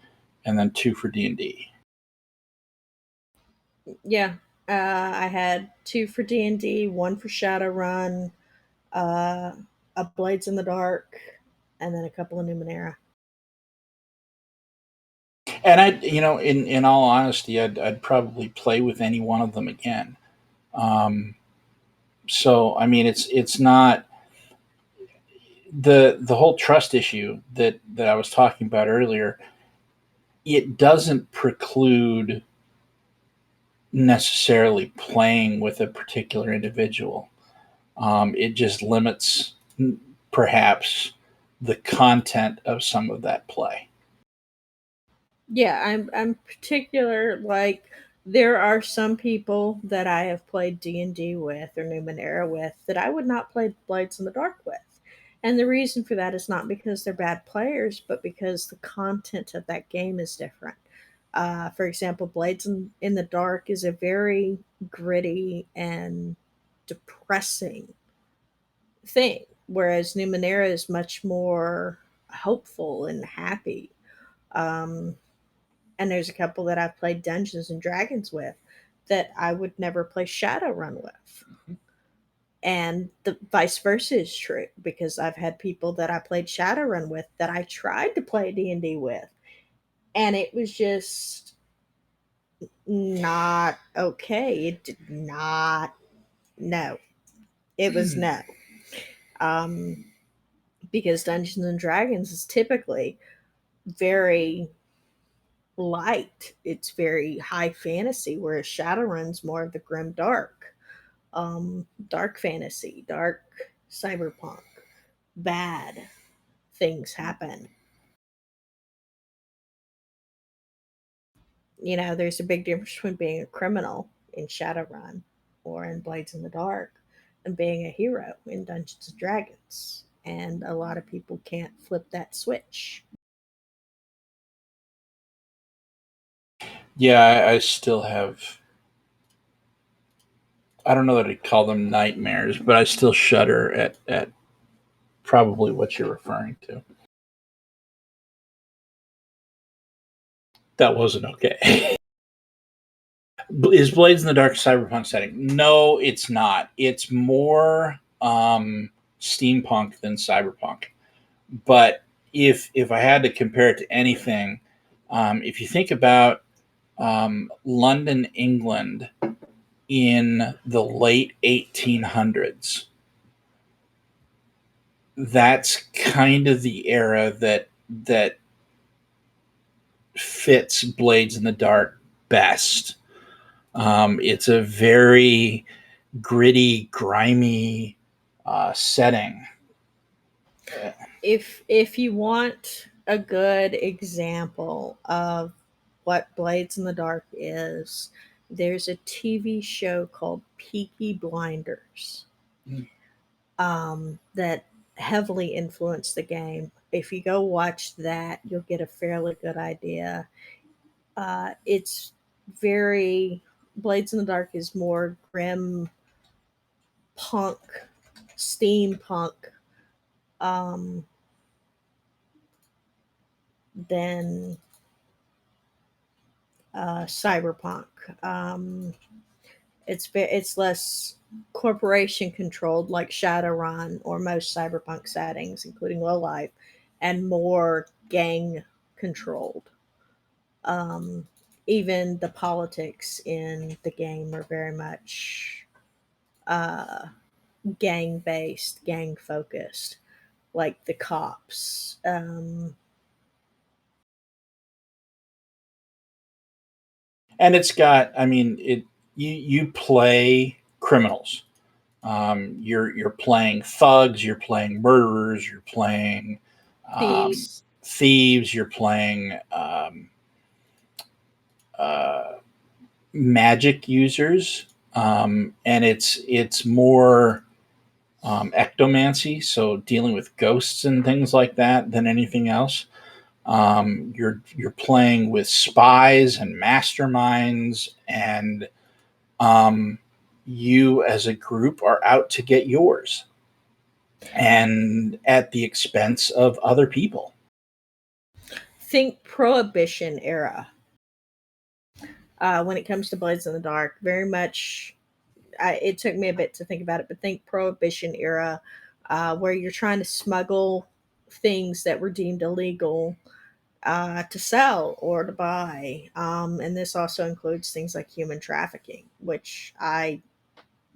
Speaker 1: and then two for D&D.
Speaker 2: Yeah, I had two for D&D, one for Shadowrun, uh, a Blades in the Dark, and then a couple of Numenera.
Speaker 1: And in all honesty, I'd probably play with any one of them again. Um, so I mean, it's not the whole trust issue that I was talking about earlier. It doesn't preclude necessarily playing with a particular individual. It just limits perhaps the content of some of that play.
Speaker 2: Yeah, I'm particular. Like, there are some people that I have played D&D with or Numenera with that I would not play Blades in the Dark with. And the reason for that is not because they're bad players, but because the content of that game is different. For example, in the Dark is a very gritty and depressing thing, whereas Numenera is much more hopeful and happy. Um, and there's a couple that I've played Dungeons and Dragons with that I would never play Shadowrun with. And the vice versa is true because I've had people that I played Shadowrun with that I tried to play D&D with, and it was just not okay. It did not, no. It was no. Um because Dungeons and Dragons is typically very light. It's very high fantasy, whereas Shadowrun's more of the grim dark, dark fantasy, dark cyberpunk. Bad things happen. There's a big difference between being a criminal in Shadowrun or in Blades in the Dark and being a hero in Dungeons and Dragons. And a lot of people can't flip that switch.
Speaker 1: Yeah, I still have. I don't know that I'd call them nightmares, but I still shudder at probably what you're referring to. That wasn't okay. Is Blades in the Dark a cyberpunk setting? No, it's not. It's more steampunk than cyberpunk. But if I had to compare it to anything, if you think about London, England in the late 1800s, that's kind of the era that fits Blades in the Dark best. It's a very gritty, grimy setting.
Speaker 2: If you want a good example of what Blades in the Dark is, there's a TV show called Peaky Blinders,
Speaker 1: Mm.
Speaker 2: that heavily influenced the game. If you go watch that, you'll get a fairly good idea. It's very Blades in the Dark is more grim punk, steampunk, um, than cyberpunk. Um, it's less corporation controlled like Shadowrun or most cyberpunk settings, including low life, and more gang controlled. Um, Even the politics in the game are very much uh, gang based, gang focused, like the cops.
Speaker 1: And it's got, I mean, it you play criminals. You're playing thugs, you're playing murderers, you're playing
Speaker 2: Thieves.
Speaker 1: thieves, you're playing uh, magic users, and it's more ectomancy, so dealing with ghosts and things like that than anything else. You're playing with spies and masterminds, and um, you as a group are out to get yours, and at the expense of other people.
Speaker 2: Think Prohibition era. When it comes to Blades in the Dark, very much. It took me a bit to think about it, but think Prohibition era, where you're trying to smuggle things that were deemed illegal to sell or to buy. And this also includes things like human trafficking, which I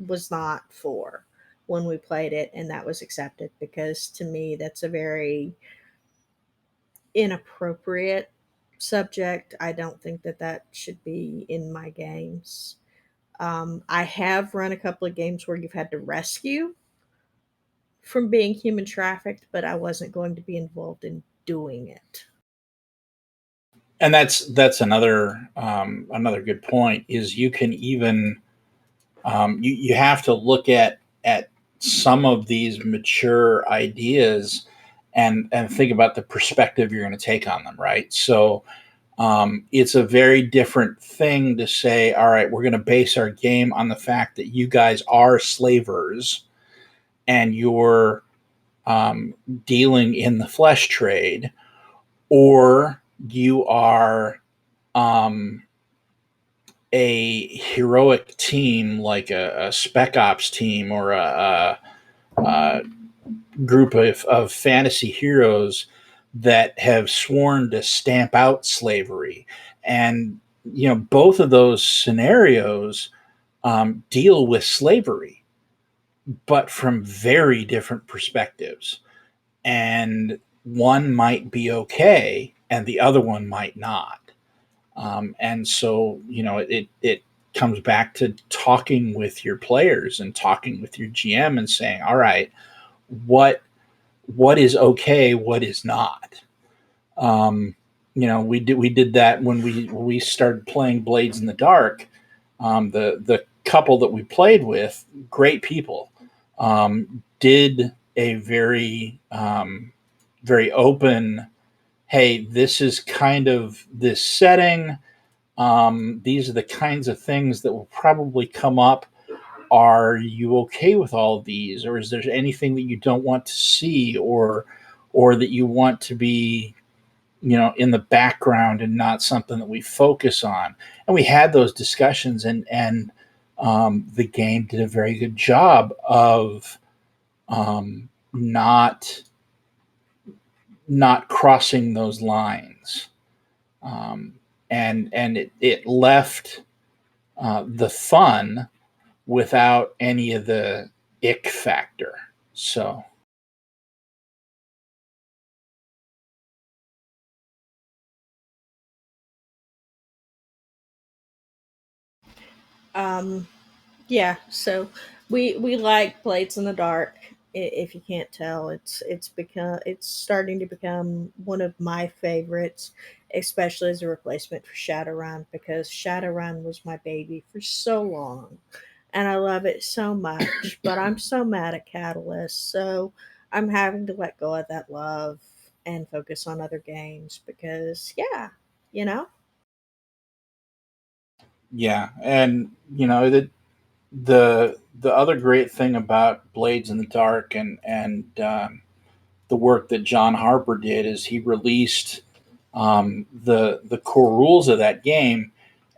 Speaker 2: was not for when we played it, and that was accepted because to me that's a very inappropriate subject. I don't think that that should be in my games. I have run a couple of games where you've had to rescue from being human trafficked, but I wasn't going to be involved in doing it.
Speaker 1: And that's another good point. Is you can even you have to look at some of these mature ideas and think about the perspective you're going to take on them, right? So it's a very different thing to say, all right, we're going to base our game on the fact that you guys are slavers and you're um, dealing in the flesh trade, or you are um, a heroic team like a spec ops team or a group of fantasy heroes that have sworn to stamp out slavery. And both of those scenarios deal with slavery, but from very different perspectives. And one might be okay and the other one might not. And so, it comes back to talking with your players and talking with your GM and saying, all right, what what is okay, what is not. Um, we did that when we started playing Blades in the Dark. The couple that we played with, great people, did a very open. Hey, this is kind of this setting. These are the kinds of things that will probably come up. Are you okay with all of these, or is there anything that you don't want to see, or that you want to be in the background and not something that we focus on? And we had those discussions, and the game did a very good job of not crossing those lines, um, and it left the fun without any of the ick factor. So
Speaker 2: Um, yeah, so we like Blades in the Dark. If you can't tell, it's starting to become one of my favorites, especially as a replacement for Shadowrun, because Shadowrun was my baby for so long, and I love it so much. But I'm so mad at Catalyst, so I'm having to let go of that love and focus on other games because yeah, you know.
Speaker 1: yeah, and the other great thing about Blades in the Dark and the work that John Harper did is he released the core rules of that game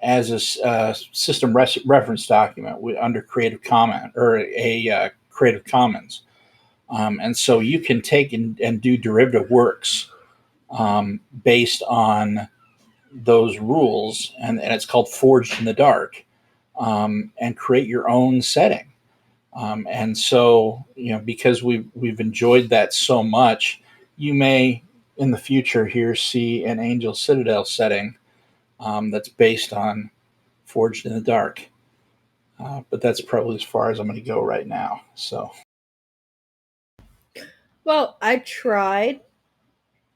Speaker 1: as a system reference document under Creative Comment or a Creative Commons. And so you can take and do derivative works based on those rules, and it's called Forged in the Dark, and create your own setting. And so, because we've enjoyed that so much, you may in the future here see an Angel Citadel setting that's based on Forged in the Dark. But that's probably as far as I'm going to go right now. So
Speaker 2: Well, I tried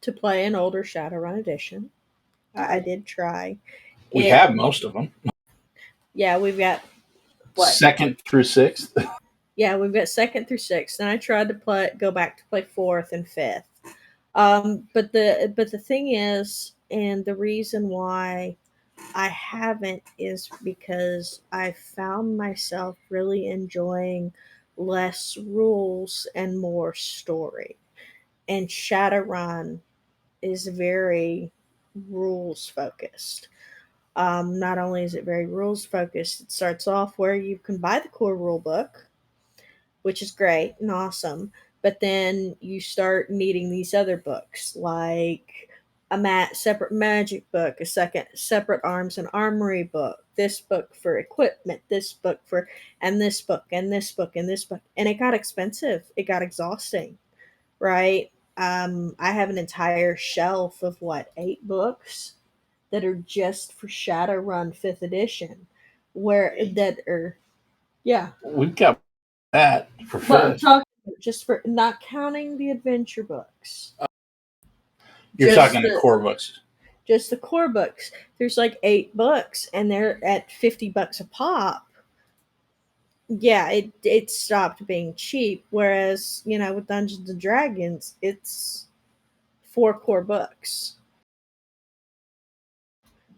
Speaker 2: to play an older Shadowrun edition. I did try
Speaker 1: we
Speaker 2: it.
Speaker 1: have most of them,
Speaker 2: Yeah, we've got what?
Speaker 1: second through sixth.
Speaker 2: Yeah, we've got second through sixth, and I tried to go back to play fourth and fifth. But the thing is, and the reason why I haven't is because I found myself really enjoying less rules and more story. And Shadowrun is very rules focused. Not only is it very rules focused, it starts off where you can buy the core rule book, which is great and awesome, but then you start needing these other books like separate magic book, a second separate arms and armory book, this book for equipment, this book for, and this book, and this book, and this book. And it got expensive. It got exhausting, right? I have an entire shelf of what, 8 books that are just for Shadowrun 5th edition, where that are, yeah.
Speaker 1: We've got that for
Speaker 2: But I'm
Speaker 1: fifth.
Speaker 2: talking just for, not counting the adventure books.
Speaker 1: You're
Speaker 2: Just
Speaker 1: talking the
Speaker 2: the
Speaker 1: core books.
Speaker 2: just the core books. There's like 8 books, and they're at $50 a pop. Yeah, it stopped being cheap. Whereas, with Dungeons and Dragons, it's 4 core books.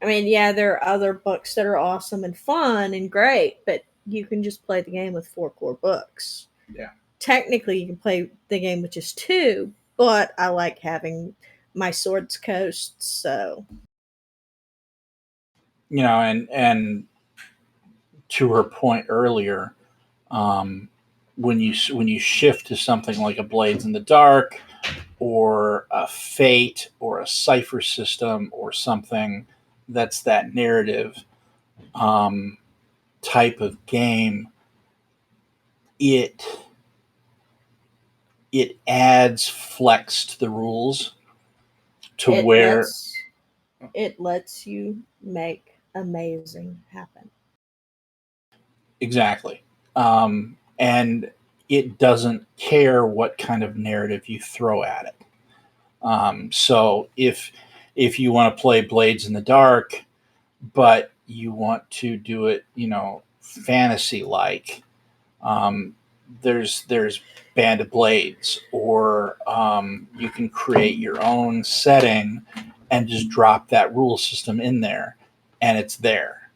Speaker 2: I mean, yeah, there are other books that are awesome and fun and great, but you can just play the game with 4 core books.
Speaker 1: Yeah.
Speaker 2: Technically, you can play the game with just 2, but I like having my Swords Coast, so.
Speaker 1: And to her point earlier, when you shift to something like a Blades in the Dark or a Fate or a Cipher system or something that's that narrative um, type of game, it it adds flex to the rules to
Speaker 2: it
Speaker 1: where
Speaker 2: lets it lets you make amazing happen.
Speaker 1: exactly, and it doesn't care what kind of narrative you throw at it. So if you want to play Blades in the Dark, but you want to do it, fantasy like, um, there's Band of Blades, or you can create your own setting and just drop that rule system in there, and it's there.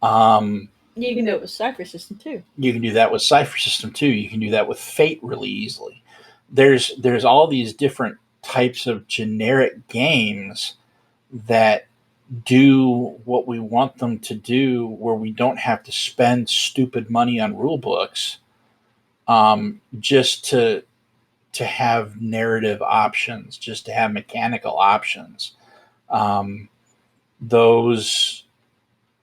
Speaker 1: Um,
Speaker 2: You can do it with Cipher System too.
Speaker 1: you can do that with Cipher System too. You can do that with Fate really easily. There's all these different types of generic games that do what we want them to do, where we don't have to spend stupid money on rule books, just to have narrative options, just to have mechanical options. Um, those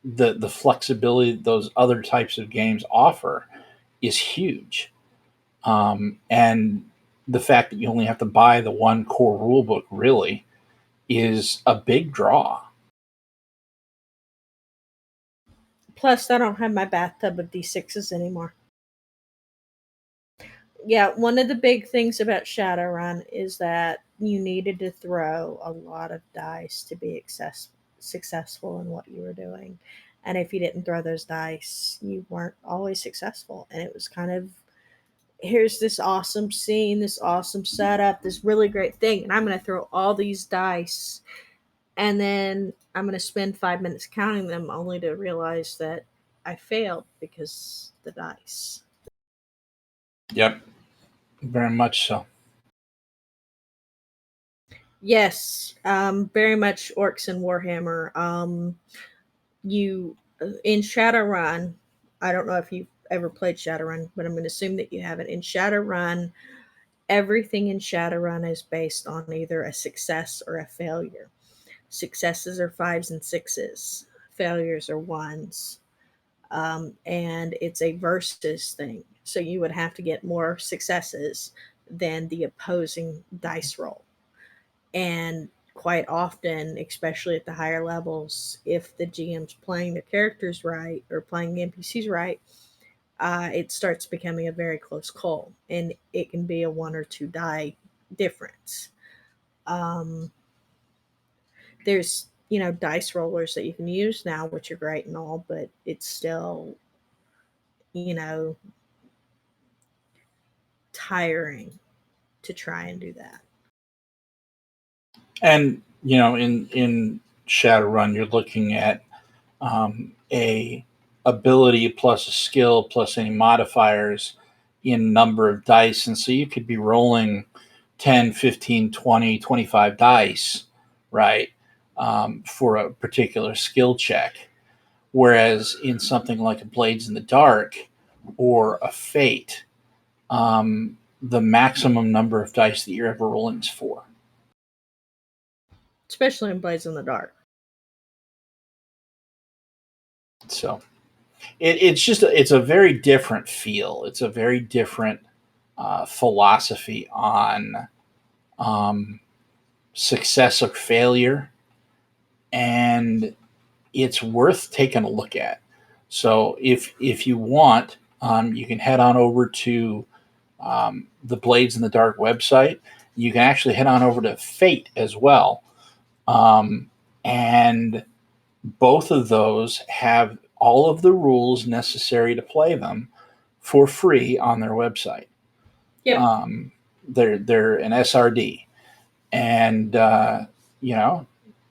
Speaker 1: the flexibility those other types of games offer is huge, and the fact that you only have to buy the one core rule book really is a big draw.
Speaker 2: Plus, I don't have my bathtub of D6s anymore. Yeah, one of the big things about Shadowrun is that you needed to throw a lot of dice to be successful in what you were doing. And if you didn't throw those dice, you weren't always successful. And it was kind of, here's this awesome scene, this awesome setup, this really great thing, and I'm going to throw all these dice, and then I'm going to spend 5 minutes counting them only to realize that I failed because the dice.
Speaker 1: Yep, very much so.
Speaker 2: Yes, very much Orcs and Warhammer. You in Shadowrun, I don't know if you've ever played Shadowrun, but I'm going to assume that you haven't. In Shadowrun, everything in Shadowrun is based on either a success or a failure. Successes are 5s and 6s, failures are 1s. And it's a versus thing. So you would have to get more successes than the opposing dice roll. And quite often, especially at the higher levels, if the GM's playing the characters right or playing the NPCs right, it starts becoming a very close call, and it can be a 1 or 2 die difference. Um, there's dice rollers that you can use now, which are great and all, but it's still you know tiring to try and do that.
Speaker 1: And in Shadowrun, you're looking at a ability plus a skill plus any modifiers in number of dice, and so you could be rolling 10, 15, 20, 25 dice, right, for a particular skill check. Whereas in something like a Blades in the Dark or a Fate, the maximum number of dice that you're ever rolling is 4.
Speaker 2: especially in Blades in the Dark.
Speaker 1: So it's a very different feel. It's a very different philosophy on um, success or failure, and it's worth taking a look at. So if you want, you can head on over to the Blades in the Dark website. You can actually head on over to Fate as well, and both of those have all of the rules necessary to play them for free on their website.
Speaker 2: Yep.
Speaker 1: They're an SRD, and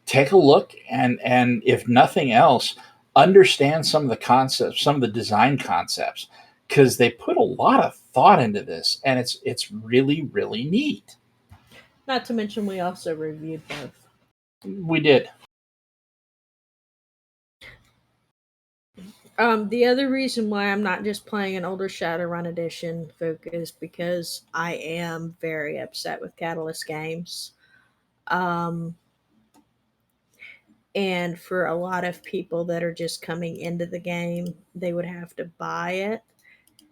Speaker 1: take a look, and if nothing else, understand some of the concepts, some of the design concepts, because they put a lot of thought into this, and it's really really neat.
Speaker 2: Not to mention, we also reviewed both.
Speaker 1: We did.
Speaker 2: The other reason why I'm not just playing an older Shadowrun edition, Fjook, is because I am very upset with Catalyst games. Um, and for a lot of people that are just coming into the game, they would have to buy it.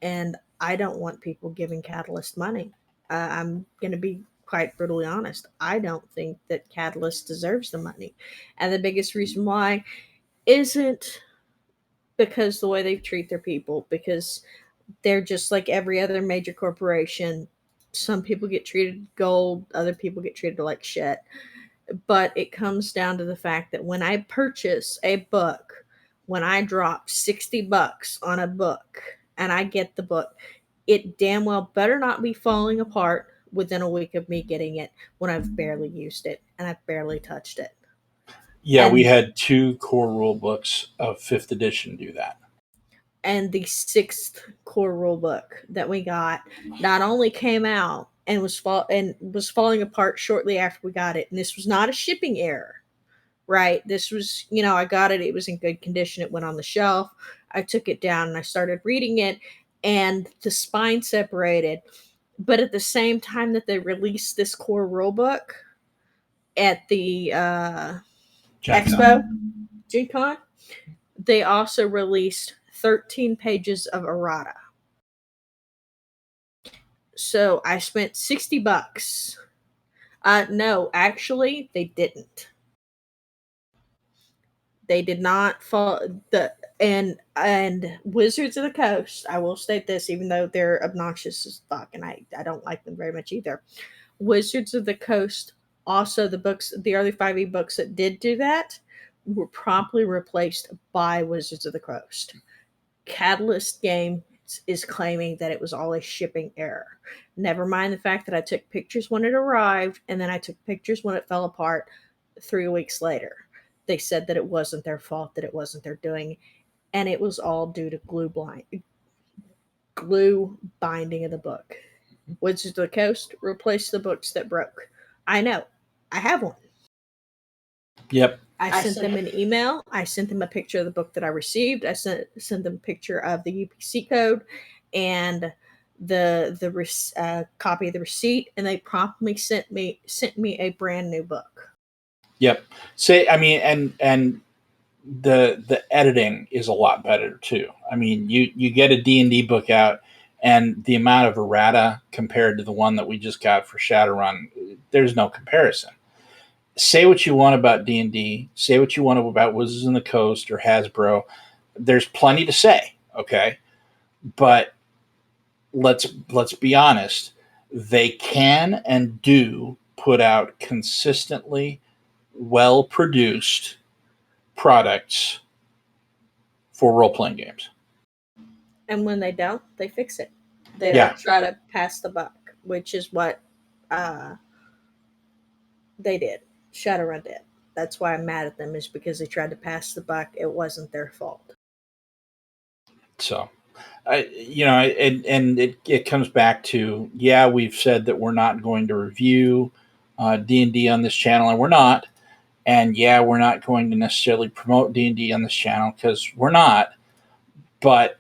Speaker 2: And I don't want people giving Catalyst money. I'm going to be quite brutally honest. I don't think that Catalyst deserves the money. And the biggest reason why isn't because the way they treat their people, because they're just like every other major corporation. Some people get treated gold, other people get treated like shit. But it comes down to the fact that when I purchase a book, when I drop $60 on a book and I get the book, it damn well better not be falling apart within a week of me getting it when I've barely used it and I've barely touched it.
Speaker 1: Yeah, we
Speaker 2: And
Speaker 1: had two core rule books of fifth edition do that.
Speaker 2: and the sixth core rule book that we got not only came out and was falling apart shortly after we got it, and this was not a shipping error, right? This was, I got it, it was in good condition, it went on the shelf, I took it down and I started reading it, and the spine separated. But at the same time that they released this core rule book at the
Speaker 1: Gen Con.
Speaker 2: expo, Gen Con, they also released 13 pages of errata. So I spent $60. No, actually, they didn't. They did not fall the and Wizards of the Coast. I will state this, even though they're obnoxious as fuck, and I don't like them very much either. Wizards of the Coast. Also, the early 5e books that did do that, were promptly replaced by Wizards of the Coast. Catalyst Games is claiming that it was all a shipping error. Never mind the fact that I took pictures when it arrived and then I took pictures when it fell apart 3 weeks later. They said that it wasn't their fault, that it wasn't their doing, and it was all due to glue binding of the book. Wizards of the Coast replaced the books that broke. I know. I have one.
Speaker 1: Yep.
Speaker 2: I sent them an email. I sent them a picture of the book that I received. I sent them a picture of the UPC code and the copy of the receipt, and they promptly sent me a brand new book.
Speaker 1: Yep. Say, I mean, and the editing is a lot better too. I mean, you get a D&D book out, and the amount of errata compared to the one that we just got for Shadowrun, there's no comparison. Say what you want about D&D, say what you want about Wizards of the Coast or Hasbro. There's plenty to say, okay? But let's be honest. They can and do put out consistently well produced products for role playing games.
Speaker 2: And when they don't, they fix it. They
Speaker 1: Yeah.
Speaker 2: don't try to pass the buck, which is what uh, they did. Shadowrun did. That's why I'm mad at them, is because they tried to pass the buck. It wasn't their fault.
Speaker 1: So, and it comes back to, yeah, we've said that we're not going to review D&D on this channel, and we're not. And yeah, we're not going to necessarily promote D&D on this channel because we're not. But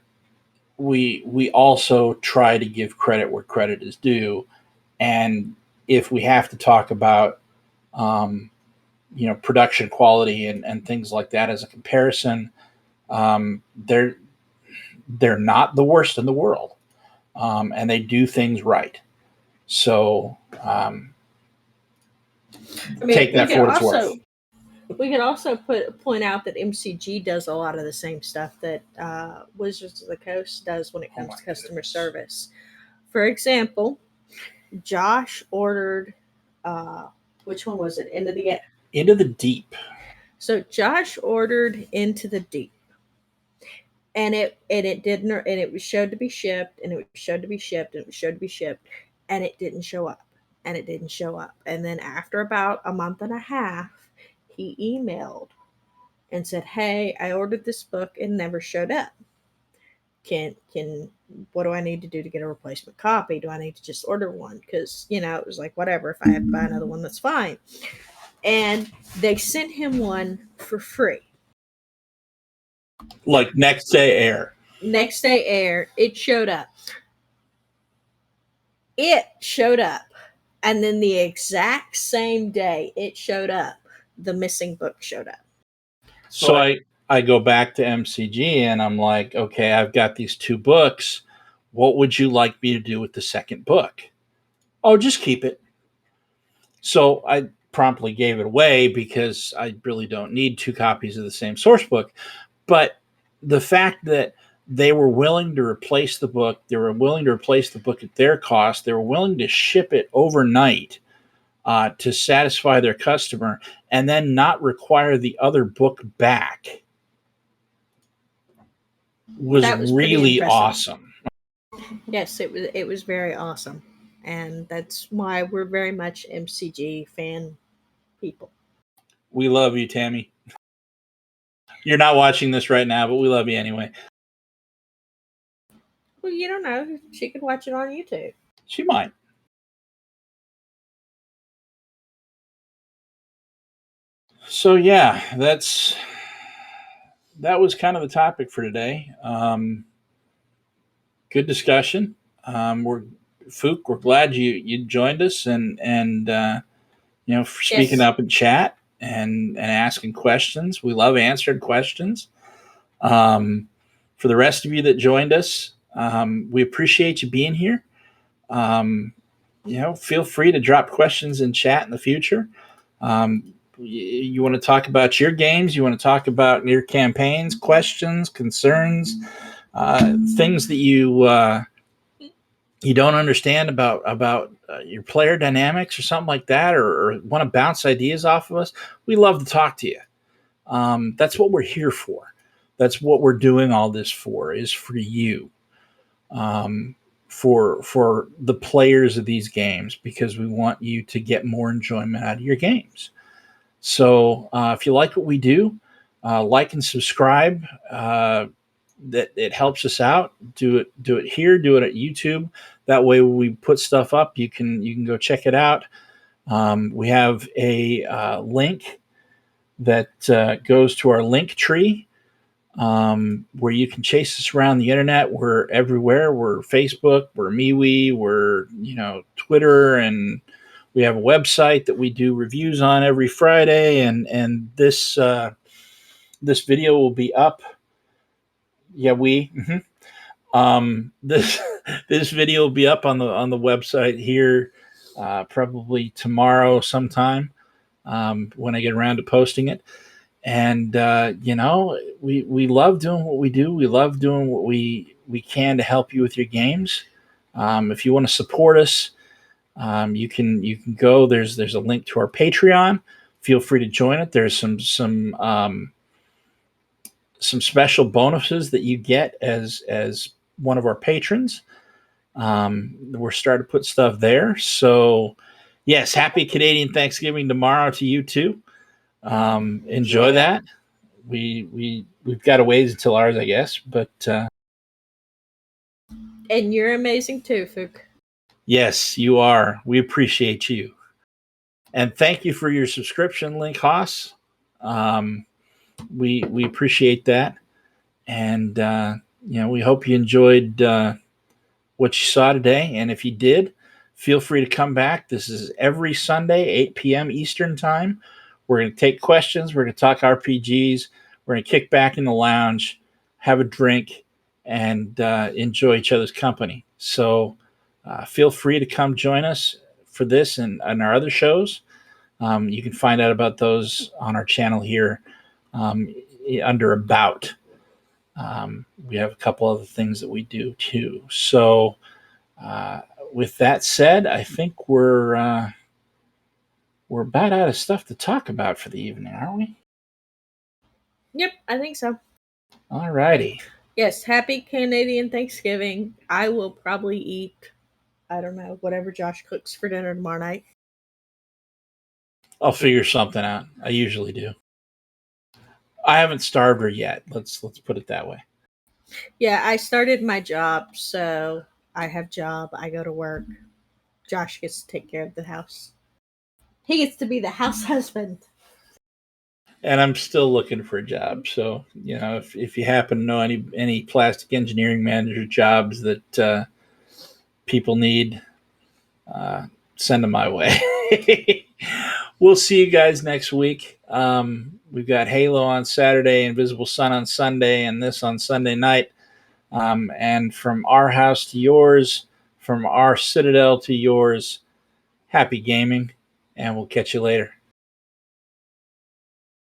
Speaker 1: we also try to give credit where credit is due. And if we have to talk about production quality and things like that as a comparison, they're not the worst in the world, and they do things right. So take that for what it's worth.
Speaker 2: We can also point out that MCG does a lot of the same stuff that Wizards of the Coast does when it comes to customer service. For example, Josh ordered, which one was it?
Speaker 1: Into the Deep.
Speaker 2: So Josh ordered Into the Deep, and it didn't, and it was showed to be shipped, and it was showed to be shipped, and it was showed to be shipped, and it didn't show up, and it didn't show up, and then after about a month and a half, he emailed and said, "Hey, I ordered this book and never showed up. Can what do I need to do to get a replacement copy? Do I need to just order one? Because it was like, whatever. If I have to buy another one, that's fine." And they sent him one for free.
Speaker 1: Like next day air.
Speaker 2: Next day air, it showed up. It showed up. And then the exact same day it showed up, the missing book showed up.
Speaker 1: So I go back to MCG and I'm like, okay, I've got these 2 books. What would you like me to do with the second book? Oh, just keep it. So I promptly gave it away because I really don't need 2 copies of the same source book. But the fact that they were willing to replace the book, they were willing to replace the book at their cost, they were willing to ship it overnight to satisfy their customer, and then not require the other book back was really awesome.
Speaker 2: Yes, it was very awesome, and that's why we're very much MCG fan people.
Speaker 1: We love you, Tammy. You're not watching this right now, but we love you anyway.
Speaker 2: Well, you don't know. She could watch it on YouTube.
Speaker 1: She might. So yeah, that was kind of the topic for today. Good discussion. Fjook, we're glad you joined us and for speaking up in chat and asking questions. We love answering questions. For the rest of you that joined us, we appreciate you being here. Feel free to drop questions in chat in the future. You want to talk about your games, you want to talk about your campaigns, questions, concerns, things that you don't understand about your player dynamics or something like that, or want to bounce ideas off of us, we love to talk to you. That's what we're here for. That's what we're doing all this for, is for you, for the players of these games, because we want you to get more enjoyment out of your games. So if you like what we do, like and subscribe. That it helps us out. Do it here. Do it at YouTube. That way, when we put stuff up, you can go check it out. We have a link that goes to our link tree, where you can chase us around the internet. We're everywhere. We're Facebook. We're MeWe. We're Twitter, and we have a website that we do reviews on every Friday. And this video will be up. Yeah, this video will be up on the website here, probably tomorrow sometime, when I get around to posting it. And we love doing what we do. We love doing what we can to help you with your games. If you want to support us, you can go. There's a link to our Patreon. Feel free to join it. There's some special bonuses that you get as one of our patrons. We're starting to put stuff there. So yes, happy Canadian Thanksgiving tomorrow to you too. Enjoy that. We've got a ways until ours, I guess, but
Speaker 2: and you're amazing too, Fjook.
Speaker 1: Yes, you are. We appreciate you, and thank you for your subscription link, Haas. We appreciate that, and we hope you enjoyed what you saw today. And if you did, feel free to come back. This is every Sunday, 8 p.m. Eastern time. We're going to take questions. We're going to talk RPGs. We're going to kick back in the lounge, have a drink, and enjoy each other's company. So feel free to come join us for this and our other shows. You can find out about those on our channel here under About. We have a couple other things that we do too. So, with that said, I think we're about out of stuff to talk about for the evening, aren't we?
Speaker 2: Yep, I think so.
Speaker 1: All righty.
Speaker 2: Yes, happy Canadian Thanksgiving. I will probably eat, I don't know, whatever Josh cooks for dinner tomorrow night.
Speaker 1: I'll figure something out. I usually do. I haven't starved her yet. Let's put it that way.
Speaker 2: Yeah, I started my job, so I have job. I go to work. Josh gets to take care of the house. He gets to be the house husband.
Speaker 1: And I'm still looking for a job. So, if you happen to know any plastic engineering manager jobs that people need, send them my way. We'll see you guys next week. We've got Halo on Saturday, Invisible Sun on Sunday, and this on Sunday night. And from our house to yours, from our Citadel to yours, happy gaming, and we'll catch you later.